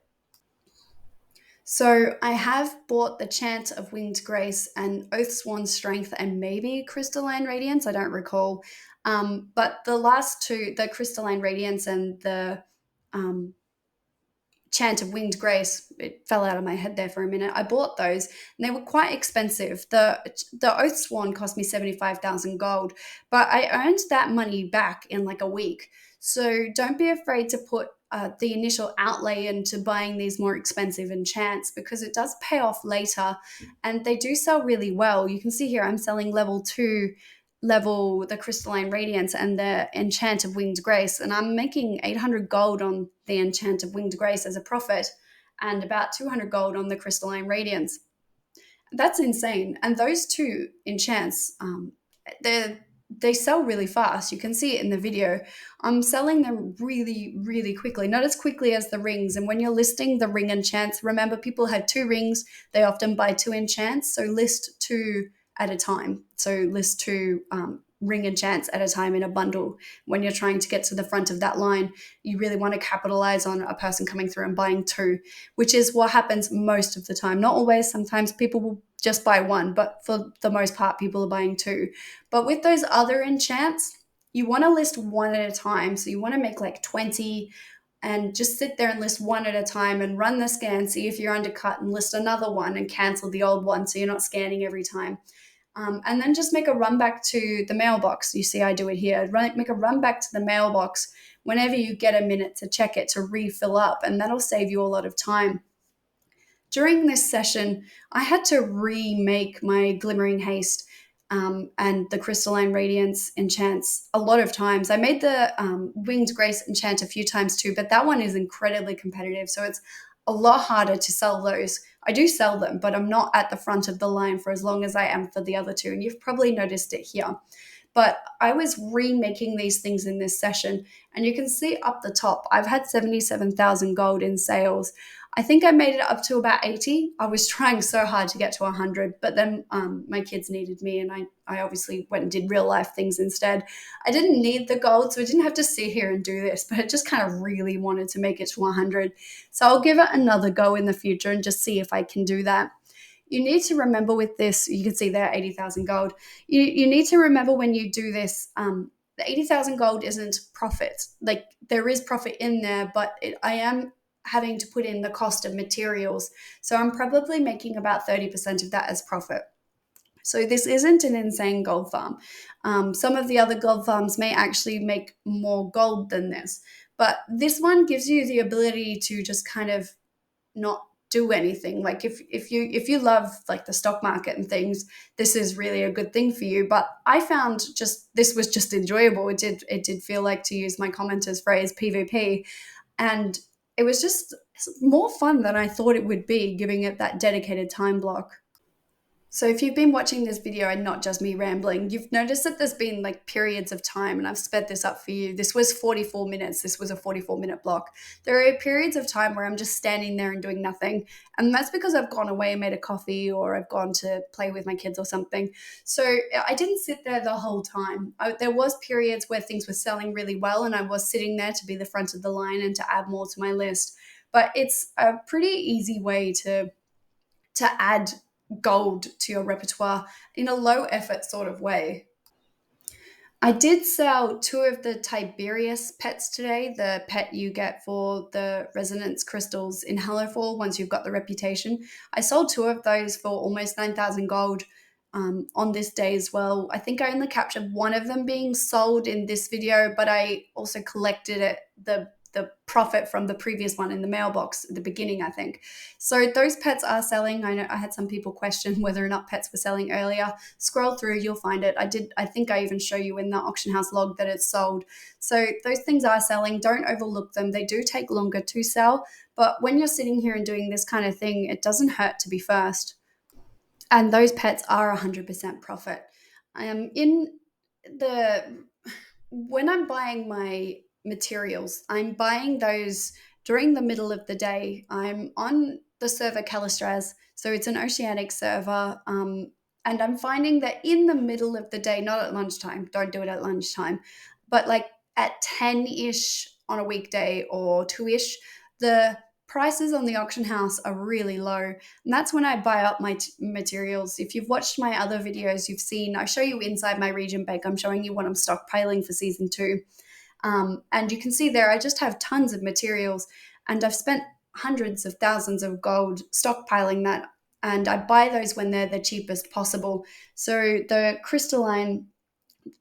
So I have bought the Chant of Winged Grace and Oathsworn Strength and maybe Crystalline Radiance. I don't recall. But the last two, the Crystalline Radiance and the um, Chant of Winged Grace, it fell out of my head there for a minute. I bought those and they were quite expensive. The Oathsworn cost me 75,000 gold, but I earned that money back in like a week. So don't be afraid to put the initial outlay into buying these more expensive enchants because it does pay off later and they do sell really well. You can see here I'm selling level 2 level the Crystalline Radiance and the Enchant of Winged Grace, and I'm making 800 gold on the Enchant of Winged Grace as a profit and about 200 gold on the Crystalline Radiance. That's insane. And those two enchants, they sell really fast. You can see it in the video. I'm selling them really, really quickly, not as quickly as the rings. And when you're listing the ring enchants, remember people have 2 rings. They often buy 2 enchants. So list 2 at a time. So list 2 ring enchants at a time in a bundle. When you're trying to get to the front of that line, you really want to capitalize on a person coming through and buying 2, which is what happens most of the time. Not always. Sometimes people will just buy 1, but for the most part, people are buying 2. But with those other enchants, you want to list 1 at a time. So you want to make like 20 and just sit there and list 1 at a time and run the scan, see if you're undercut and list another one and cancel the old one so you're not scanning every time. And then just make a run back to the mailbox. You see I do it here. Make a run back to the mailbox whenever you get a minute to check it to refill up, and that'll save you a lot of time. During this session, I had to remake my Glimmering Haste and the Crystalline Radiance enchants a lot of times. I made the Winged Grace enchant a few times too, but that one is incredibly competitive, so it's a lot harder to sell those. I do sell them, but I'm not at the front of the line for as long as I am for the other 2, and you've probably noticed it here. But I was remaking these things in this session, and you can see up the top, I've had 77,000 gold in sales. I think I made it up to about 80. I was trying so hard to get to 100, but then my kids needed me, and I obviously went and did real life things instead. I didn't need the gold, so I didn't have to sit here and do this, but I just kind of really wanted to make it to 100. So I'll give it another go in the future and just see if I can do that. You need to remember with this, you can see there 80,000 gold. You need to remember when you do this, the 80,000 gold isn't profit. Like there is profit in there, but I am having to put in the cost of materials. So I'm probably making about 30% of that as profit. So this isn't an insane gold farm. Some of the other gold farms may actually make more gold than this, but this one gives you the ability to just kind of not do anything. Like if you love like the stock market and things, this is really a good thing for you. But I found just this was just enjoyable. It did feel like, to use my commenter's phrase, PvP, and it was just more fun than I thought it would be, giving it that dedicated time block. So if you've been watching this video and not just me rambling, you've noticed that there's been like periods of time, and I've sped this up for you. This was 44 minutes. This was a 44-minute block. There are periods of time where I'm just standing there and doing nothing. And that's because I've gone away and made a coffee, or I've gone to play with my kids or something. So I didn't sit there the whole time. There was periods where things were selling really well and I was sitting there to be the front of the line and to add more to my list. But it's a pretty easy way to add gold to your repertoire in a low effort sort of way. I did sell 2 of the Tiberius pets today, the pet you get for the resonance crystals in Hallowfall once you've got the reputation. I sold 2 of those for almost 9,000 gold on this day as well. I think I only captured 1 of them being sold in this video, but I also collected it, the profit from the previous one in the mailbox at the beginning, I think. So those pets are selling. I know I had some people question whether or not pets were selling earlier. Scroll through, you'll find it. I think I even show you in the auction house log that it's sold. So those things are selling. Don't overlook them. They do take longer to sell, But when you're sitting here and doing this kind of thing, it doesn't hurt to be first. And those pets are 100% profit. In the when I'm buying my materials, I'm buying those during the middle of the day. I'm on the server Calistraz, so it's an oceanic server. And I'm finding that in the middle of the day, not at lunchtime, don't do it at lunchtime, but like at 10 ish on a weekday or 2 ish, the prices on the auction house are really low. And that's when I buy up my materials. If you've watched my other videos, you've seen I show you inside my region bank. I'm showing you what I'm stockpiling for season 2. And you can see there, I just have tons of materials, and I've spent hundreds of thousands of gold stockpiling that. And I buy those when they're the cheapest possible. So the crystalline,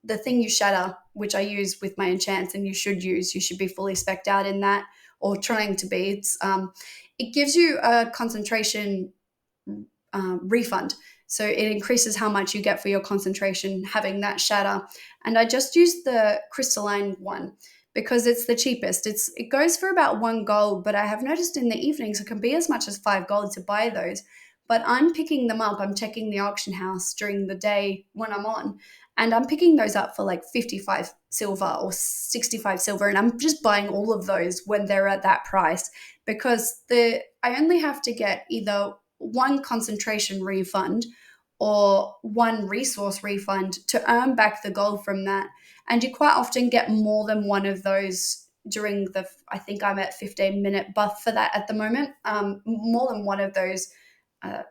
the thing you shatter, which I use with my enchants, and you should be fully specced out in that, or trying to be. It gives you a concentration refund. So it increases how much you get for your concentration having that shatter. And I just used the crystalline one because it's the cheapest. It goes for about 1 gold, but I have noticed in the evenings it can be as much as 5 gold to buy those. But I'm picking them up. I'm checking the auction house during the day when I'm on, and I'm picking those up for like 55 silver or 65 silver, and I'm just buying all of those when they're at that price, because I only have to get either one concentration refund or one resource refund to earn back the gold from that. And you quite often get more than one of those during I think I'm at 15-minute buff for that at the moment, more than one of those uh,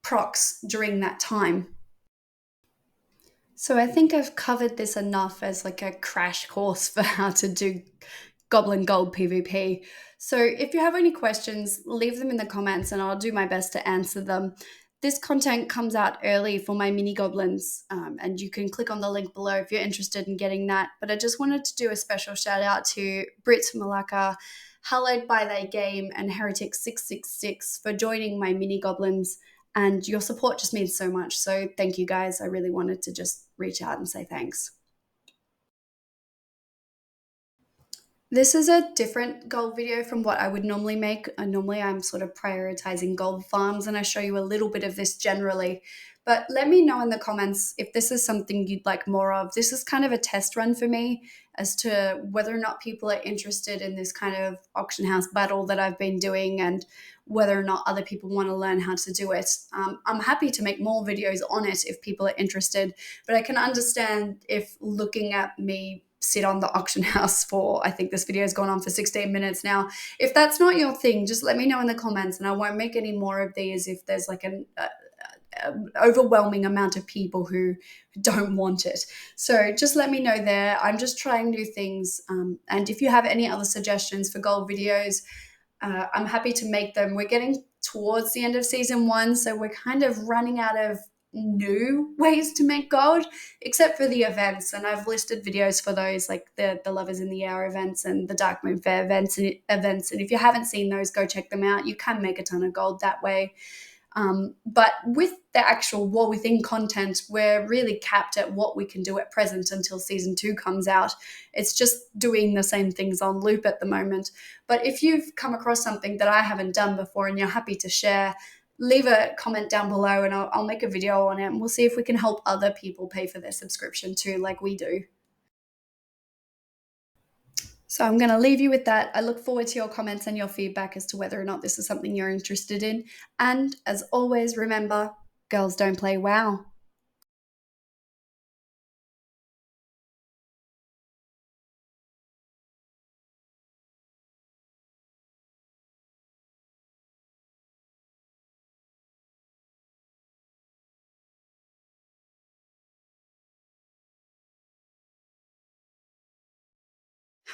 procs during that time. So I think I've covered this enough as like a crash course for how to do Goblin Gold PvP. So if you have any questions, leave them in the comments and I'll do my best to answer them. This content comes out early for my mini goblins, and you can click on the link below if you're interested in getting that. But I just wanted to do a special shout out to Brits Malacca, Hallowed by Thy Game, and Heretic 666 for joining my mini goblins. And your support just means so much. So thank you guys. I really wanted to just reach out and say thanks. This is a different gold video from what I would normally make. Normally I'm sort of prioritizing gold farms, and I show you a little bit of this generally. But let me know in the comments if this is something you'd like more of. This is kind of a test run for me as to whether or not people are interested in this kind of auction house battle that I've been doing, and whether or not other people want to learn how to do it. I'm happy to make more videos on it if people are interested, but I can understand if looking at me sit on the auction house for, I think this video has gone on for 16 minutes now. If that's not your thing, just let me know in the comments and I won't make any more of these if there's like an overwhelming amount of people who don't want it. So just let me know there. I'm just trying new things. And if you have any other suggestions for gold videos, I'm happy to make them. We're getting towards the end of season 1, so we're kind of running out of new ways to make gold, except for the events. And I've listed videos for those, like the Lovers in the Air events and the Dark Moon Fair events. And if you haven't seen those, go check them out. You can make a ton of gold that way. But with the actual War Within content, we're really capped at what we can do at present until season 2 comes out. It's just doing the same things on loop at the moment. But if you've come across something that I haven't done before and you're happy to share, leave a comment down below and I'll make a video on it, and we'll see if we can help other people pay for their subscription too, like we do. So I'm going to leave you with that. I look forward to your comments and your feedback as to whether or not this is something you're interested in. And as always, remember, girls don't play WoW.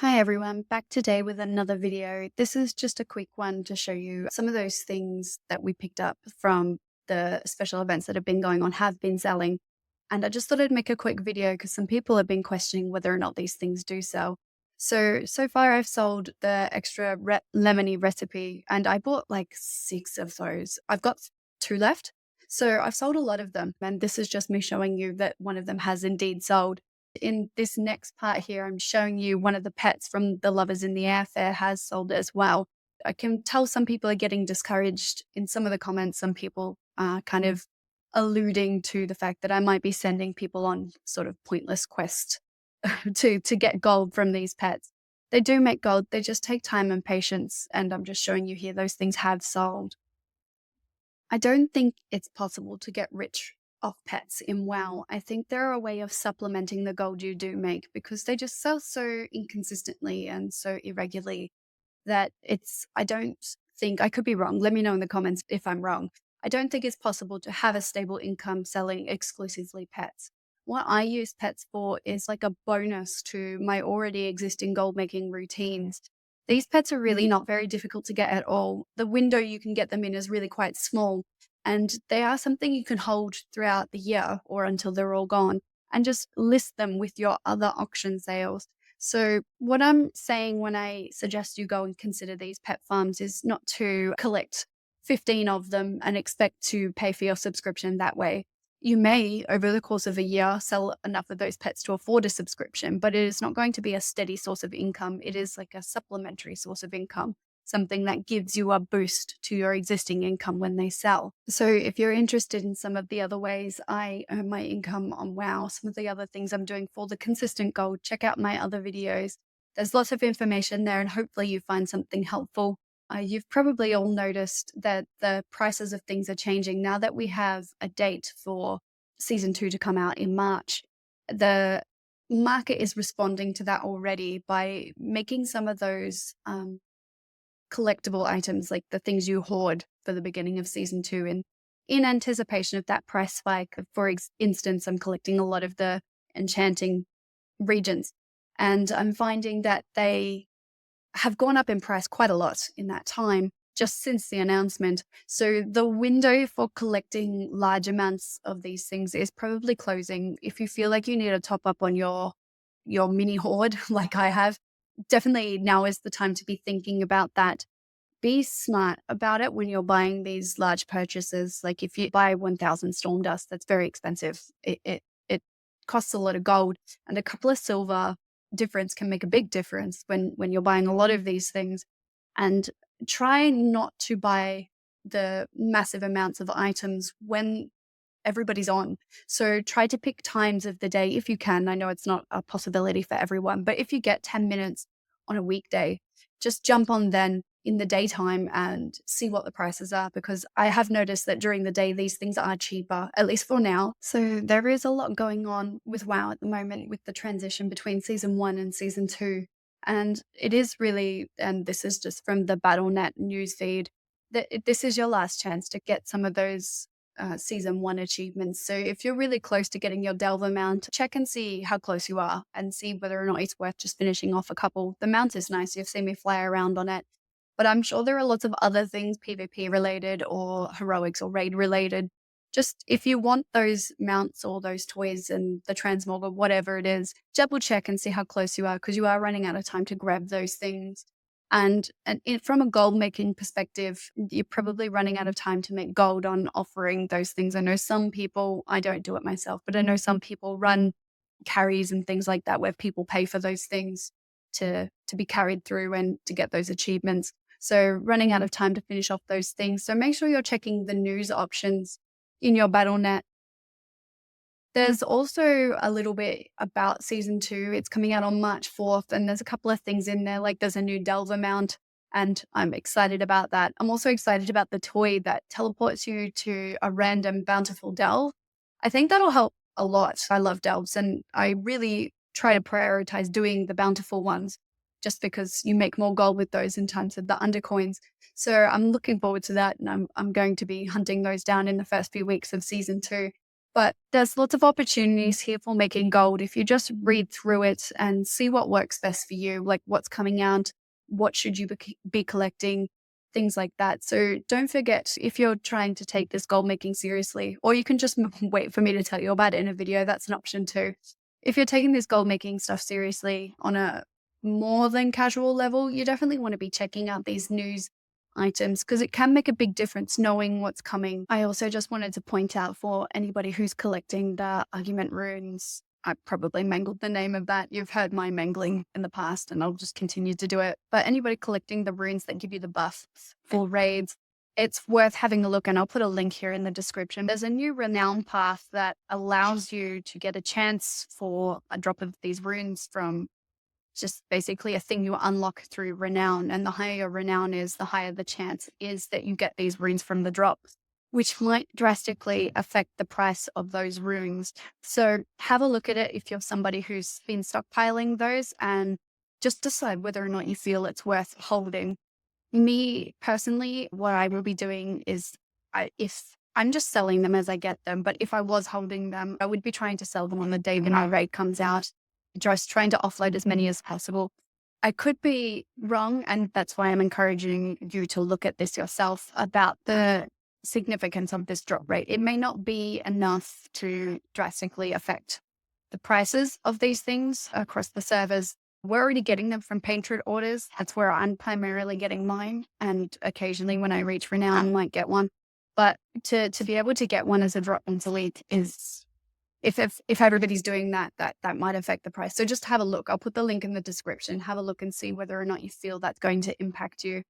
Hi everyone, back today with another video. This is just a quick one to show you some of those things that we picked up from the special events that have been going on, have been selling. And I just thought I'd make a quick video because some people have been questioning whether or not these things do sell. So far I've sold the extra lemony recipe, and I bought like 6 of those. I've got 2 left. So I've sold a lot of them, and this is just me showing you that one of them has indeed sold. In this next part here, I'm showing you one of the pets from the Lovers in the Air fair has sold as well. I can tell some people are getting discouraged in some of the comments. Some people are kind of alluding to the fact that I might be sending people on sort of pointless quest to get gold from these pets. They do make gold. They just take time and patience. And I'm just showing you here, those things have sold. I don't think it's possible to get rich off pets in WoW. I think they're a way of supplementing the gold you do make because they just sell so inconsistently and so irregularly that I don't think, I could be wrong. Let me know in the comments if I'm wrong. I don't think it's possible to have a stable income selling exclusively pets. What I use pets for is like a bonus to my already existing gold making routines. These pets are really not very difficult to get at all. The window you can get them in is really quite small, and they are something you can hold throughout the year or until they're all gone and just list them with your other auction sales. So what I'm saying when I suggest you go and consider these pet farms is not to collect 15 of them and expect to pay for your subscription that way. You may, over the course of a year, sell enough of those pets to afford a subscription, but it is not going to be a steady source of income. It is like a supplementary source of income, something that gives you a boost to your existing income when they sell. So if you're interested in some of the other ways I earn my income on WoW, some of the other things I'm doing for the consistent gold, check out my other videos. There's lots of information there, and hopefully you find something helpful. You've probably all noticed that the prices of things are changing now that we have a date for season 2 to come out in March. The market is responding to that already by making some of those collectible items, like the things you hoard for the beginning of season 2, in anticipation of that price spike. For instance, I'm collecting a lot of the enchanting regions, and I'm finding that they have gone up in price quite a lot in that time, just since the announcement. So the window for collecting large amounts of these things is probably closing. If you feel like you need a top up on your mini hoard, like I have, definitely now is the time to be thinking about that. Be smart about it when you're buying these large purchases. Like if you buy 1,000 storm dust, that's very expensive. It costs a lot of gold, and a couple of silver difference can make a big difference when you're buying a lot of these things. And try not to buy the massive amounts of items when everybody's on. So try to pick times of the day if you can. I know it's not a possibility for everyone, but if you get 10 minutes on a weekday, just jump on then in the daytime and see what the prices are, because I have noticed that during the day these things are cheaper, at least for now. So there is a lot going on with WoW at the moment with the transition between season 1 and season 2. And it is really, and this is just from the BattleNet newsfeed, that this is your last chance to get some of those season 1 achievements. So if you're really close to getting your Delver mount, check and see how close you are and see whether or not it's worth just finishing off a couple. The mount is nice. You've seen me fly around on it. But I'm sure there are lots of other things PvP related or heroics or raid related. Just if you want those mounts or those toys and the transmog or whatever it is, double check and see how close you are, because you are running out of time to grab those things. And from a gold making perspective, you're probably running out of time to make gold on offering those things. I know some people, I don't do it myself, but I know some people run carries and things like that where people pay for those things to be carried through and to get those achievements. So running out of time to finish off those things. So make sure you're checking the news options in your BattleNet. There's also a little bit about season 2. It's coming out on March 4th, and there's a couple of things in there, like there's a new Delver mount, and I'm excited about that. I'm also excited about the toy that teleports you to a random bountiful delve. I think that'll help a lot. I love delves, and I really try to prioritize doing the bountiful ones just because you make more gold with those in terms of the undercoins. So I'm looking forward to that, and I'm going to be hunting those down in the first few weeks of season 2. But there's lots of opportunities here for making gold if you just read through it and see what works best for you, like what's coming out, what should you be collecting, things like that. So don't forget, if you're trying to take this gold making seriously, or you can just wait for me to tell you about it in a video, that's an option too. If you're taking this gold making stuff seriously on a more than casual level, you definitely want to be checking out these news items, because it can make a big difference knowing what's coming. I also just wanted to point out for anybody who's collecting the argument runes, I probably mangled the name of that. You've heard my mangling in the past, and I'll just continue to do it. But anybody collecting the runes that give you the buff for raids, it's worth having a look, and I'll put a link here in the description. There's a new renown path that allows you to get a chance for a drop of these runes from just basically a thing you unlock through renown. And the higher your renown is, the higher the chance is that you get these runes from the drop, which might drastically affect the price of those runes. So have a look at it if you're somebody who's been stockpiling those, and just decide whether or not you feel it's worth holding. Me personally, what I will be doing is, if I'm just selling them as I get them, but if I was holding them, I would be trying to sell them on the day when my raid comes out, just trying to offload as many as possible. I could be wrong, and that's why I'm encouraging you to look at this yourself about the significance of this drop rate. It may not be enough to drastically affect the prices of these things across the servers. We're already getting them from Patriot orders. That's where I'm primarily getting mine. And occasionally when I reach renown, I might get one. But to be able to get one as a drop into elite is, if everybody's doing that might affect the price. So just have a look. I'll put the link in the description. Have a look and see whether or not you feel that's going to impact you.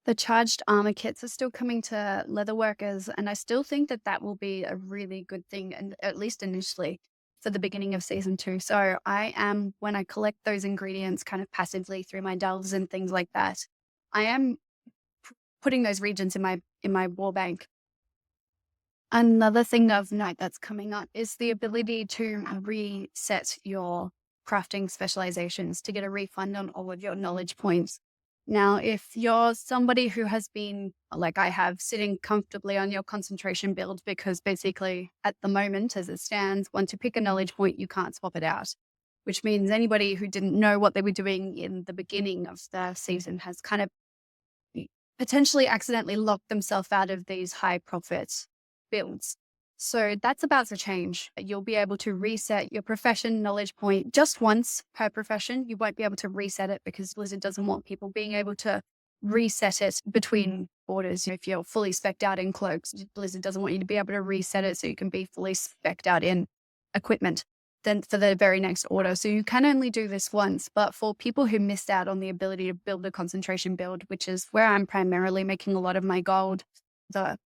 The charged armor kits are still coming to leatherworkers, and I still think that will be a really good thing, and at least initially for the beginning of season 2. So I am, when I collect those ingredients kind of passively through my delves and things like that, I am putting those regions in my war bank. Another thing of note that's coming up is the ability to reset your crafting specializations to get a refund on all of your knowledge points. Now, if you're somebody who has been, like I have, sitting comfortably on your concentration build, because basically at the moment, as it stands, once you pick a knowledge point, you can't swap it out, which means anybody who didn't know what they were doing in the beginning of the season has kind of potentially accidentally locked themselves out of these high profit builds. So that's about to change. You'll be able to reset your profession knowledge point just once per profession. You won't be able to reset it because Blizzard doesn't want people being able to reset it between orders. If you're fully spec'd out in cloaks, Blizzard doesn't want you to be able to reset it so you can be fully spec'd out in equipment then for the very next order. So you can only do this once. But for people who missed out on the ability to build a concentration build, which is where I'm primarily making a lot of my gold,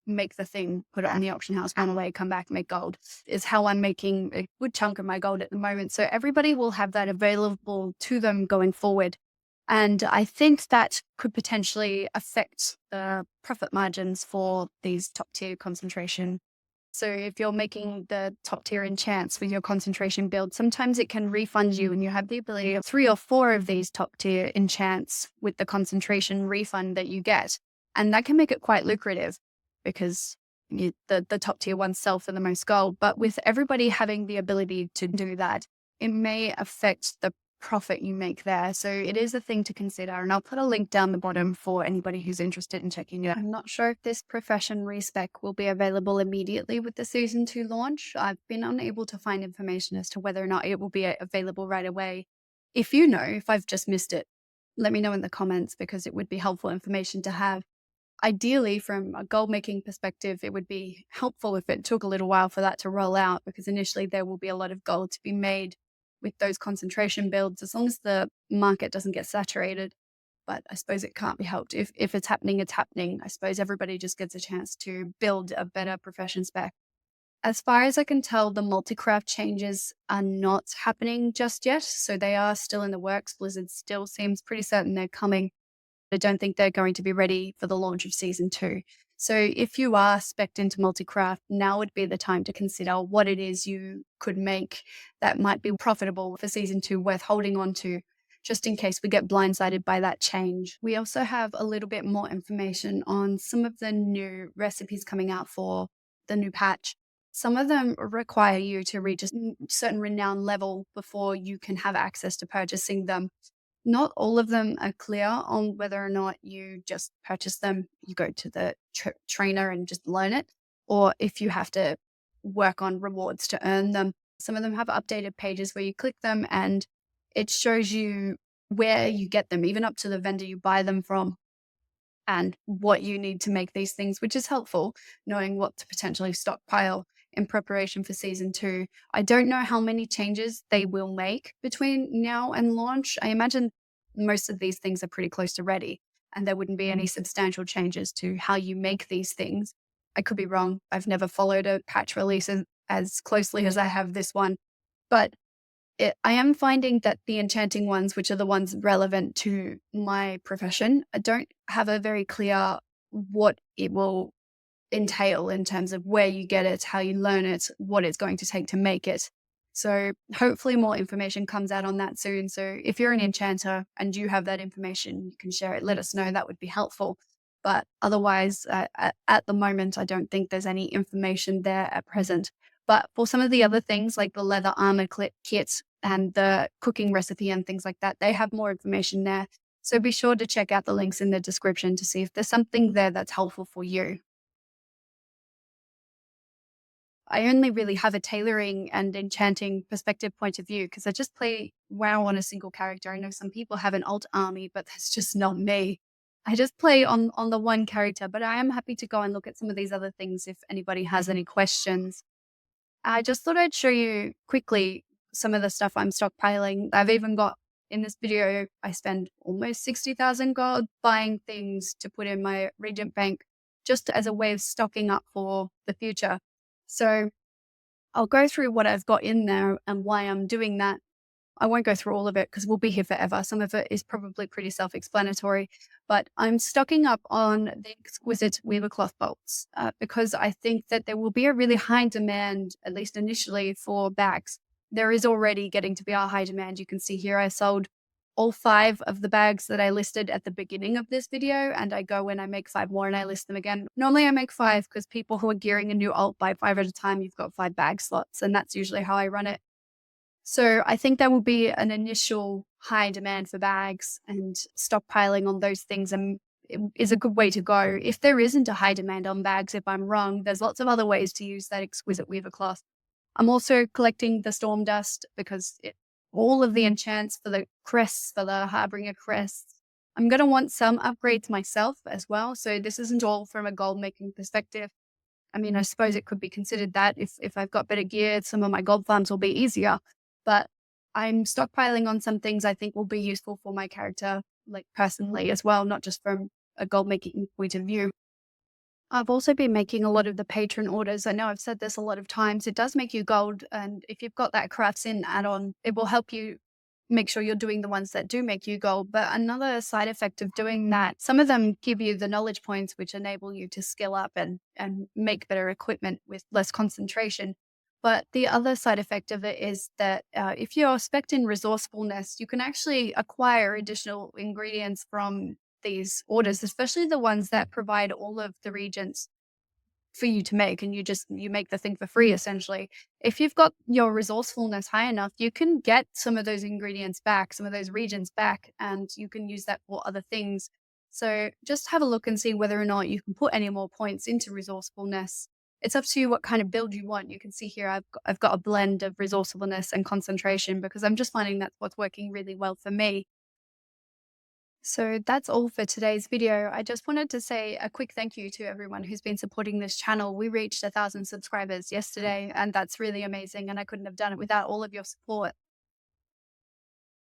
make the thing, put it on the auction house, run away, come back, make gold, is how I'm making a good chunk of my gold at the moment. So everybody will have that available to them going forward. And I think that could potentially affect the profit margins for these top tier concentration. So if you're making the top tier enchants with your concentration build, sometimes it can refund you, and you have the ability of 3 or 4 of these top tier enchants with the concentration refund that you get. And that can make it quite lucrative, because the top tier ones sell for the most gold. But with everybody having the ability to do that, it may affect the profit you make there. So it is a thing to consider. And I'll put a link down the bottom for anybody who's interested in checking it out. I'm not sure if this profession respec will be available immediately with the season 2 launch. I've been unable to find information as to whether or not it will be available right away. If you know, if I've just missed it, let me know in the comments, because it would be helpful information to have. Ideally, from a gold making perspective, it would be helpful if it took a little while for that to roll out, because initially there will be a lot of gold to be made with those concentration builds, as long as the market doesn't get saturated. But I suppose it can't be helped. If it's happening, it's happening. I suppose everybody just gets a chance to build a better profession spec. As far as I can tell, the multi-craft changes are not happening just yet. So they are still in the works. Blizzard still seems pretty certain they're coming. I don't think they're going to be ready for the launch of season 2. So if you are spec'd into multi-craft, now would be the time to consider what it is you could make that might be profitable for season 2, worth holding on to, just in case we get blindsided by that change. We also have a little bit more information on some of the new recipes coming out for the new patch. Some of them require you to reach a certain renown level before you can have access to purchasing them. Not all of them are clear on whether or not you just purchase them, you go to the trainer and just learn it, or if you have to work on rewards to earn them. Some of them have updated pages where you click them and it shows you where you get them, even up to the vendor you buy them from, and what you need to make these things, which is helpful, knowing what to potentially stockpile in preparation for season 2. I don't know how many changes they will make between now and launch. I imagine most of these things are pretty close to ready, and there wouldn't be any substantial changes to how you make these things. I could be wrong. I've never followed a patch release as closely as I have this one, but I am finding that the enchanting ones, which are the ones relevant to my profession, don't have a very clear what it will entail in terms of where you get it, how you learn it, what it's going to take to make it. So hopefully more information comes out on that soon. So if you're an enchanter and you have that information, you can share it. Let us know. That would be helpful. But otherwise, at the moment, I don't think there's any information there at present. But for some of the other things like the leather armor kit and the cooking recipe and things like that, they have more information there. So be sure to check out the links in the description to see if there's something there that's helpful for you. I only really have a tailoring and enchanting perspective point of view because I just play WoW on a single character. I know some people have an alt army, but that's just not me. I just play on the one character, but I am happy to go and look at some of these other things if anybody has any questions. I just thought I'd show you quickly some of the stuff I'm stockpiling. I've even got in this video, I spend almost 60,000 gold buying things to put in my Regent Bank just as a way of stocking up for the future. So I'll go through what I've got in there and why I'm doing that. I won't go through all of it because we'll be here forever. Some of it is probably pretty self-explanatory, but I'm stocking up on the exquisite weaver cloth bolts because I think that there will be a really high demand, at least initially, for bags. There is already getting to be a high demand. You can see here I sold all 5 of the bags that I listed at the beginning of this video, and I go and I make 5 more and I list them again. Normally I make 5 because people who are gearing a new alt buy 5 at a time. You've got 5 bag slots, and that's usually how I run it. So I think there will be an initial high demand for bags, and stockpiling on those things is a good way to go. If there isn't a high demand on bags, if I'm wrong, there's lots of other ways to use that exquisite weaver cloth. I'm also collecting the storm dust because all of the enchants for the crests, for the Harbinger crests, I'm going to want some upgrades myself as well. So this isn't all from a gold making perspective. I mean, I suppose it could be considered that if I've got better gear, some of my gold farms will be easier. But I'm stockpiling on some things I think will be useful for my character, like personally as well, not just from a gold making point of view. I've also been making a lot of the patron orders. I know I've said this a lot of times. It does make you gold. And if you've got that crafts in add-on, it will help you make sure you're doing the ones that do make you gold. But another side effect of doing that, some of them give you the knowledge points, which enable you to skill up and make better equipment with less concentration. But the other side effect of it is that if you're spec'd in resourcefulness, you can actually acquire additional ingredients from these orders, especially the ones that provide all of the regions for you to make, and you make the thing for free essentially. If you've got your resourcefulness high enough, you can get some of those ingredients back, some of those regions back, and you can use that for other things. So just have a look and see whether or not you can put any more points into resourcefulness. It's up to you what kind of build you want. You can see here I've got a blend of resourcefulness and concentration because I'm just finding that's what's working really well for me. So that's all for today's video. I just wanted to say a quick thank you to everyone who's been supporting this channel. We reached 1,000 subscribers yesterday, and that's really amazing, and I couldn't have done it without all of your support.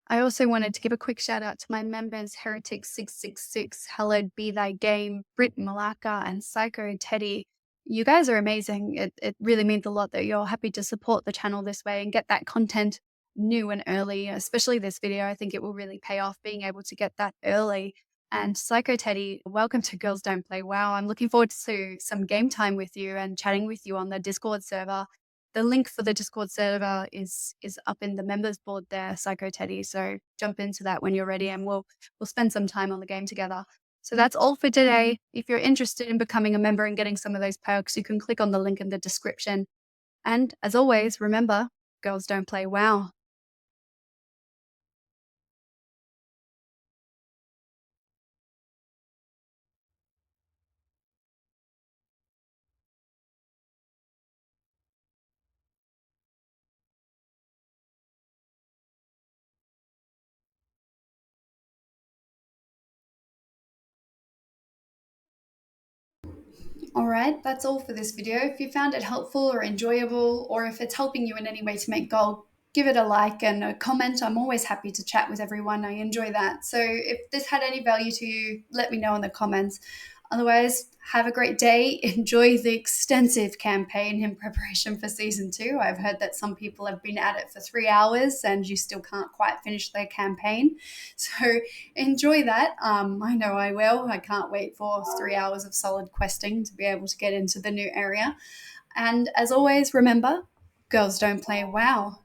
I also wanted to give a quick shout out to my members, Heretic666, Hallowed Be Thy Game, Brit Malacca, and Psycho Teddy. You guys are amazing. It really means a lot that you're happy to support the channel this way and get that content new and early, especially this video. I think it will really pay off being able to get that early. And Psycho Teddy, welcome to Girls Don't Play WoW. I'm looking forward to some game time with you and chatting with you on the Discord server. The link for the Discord server is up in the members board there, Psycho Teddy. So jump into that when you're ready, and we'll spend some time on the game together. So that's all for today. If you're interested in becoming a member and getting some of those perks, you can click on the link in the description. And as always, remember, girls don't play WoW. All right, that's all for this video. If you found it helpful or enjoyable, or if it's helping you in any way to make gold, give it a like and a comment. I'm always happy to chat with everyone. I enjoy that. So if this had any value to you, let me know in the comments. Otherwise, have a great day. Enjoy the extensive campaign in preparation for season 2. I've heard that some people have been at it for 3 hours and you still can't quite finish their campaign. So enjoy that. I know I will. I can't wait for 3 hours of solid questing to be able to get into the new area. And as always, remember, girls don't play WoW.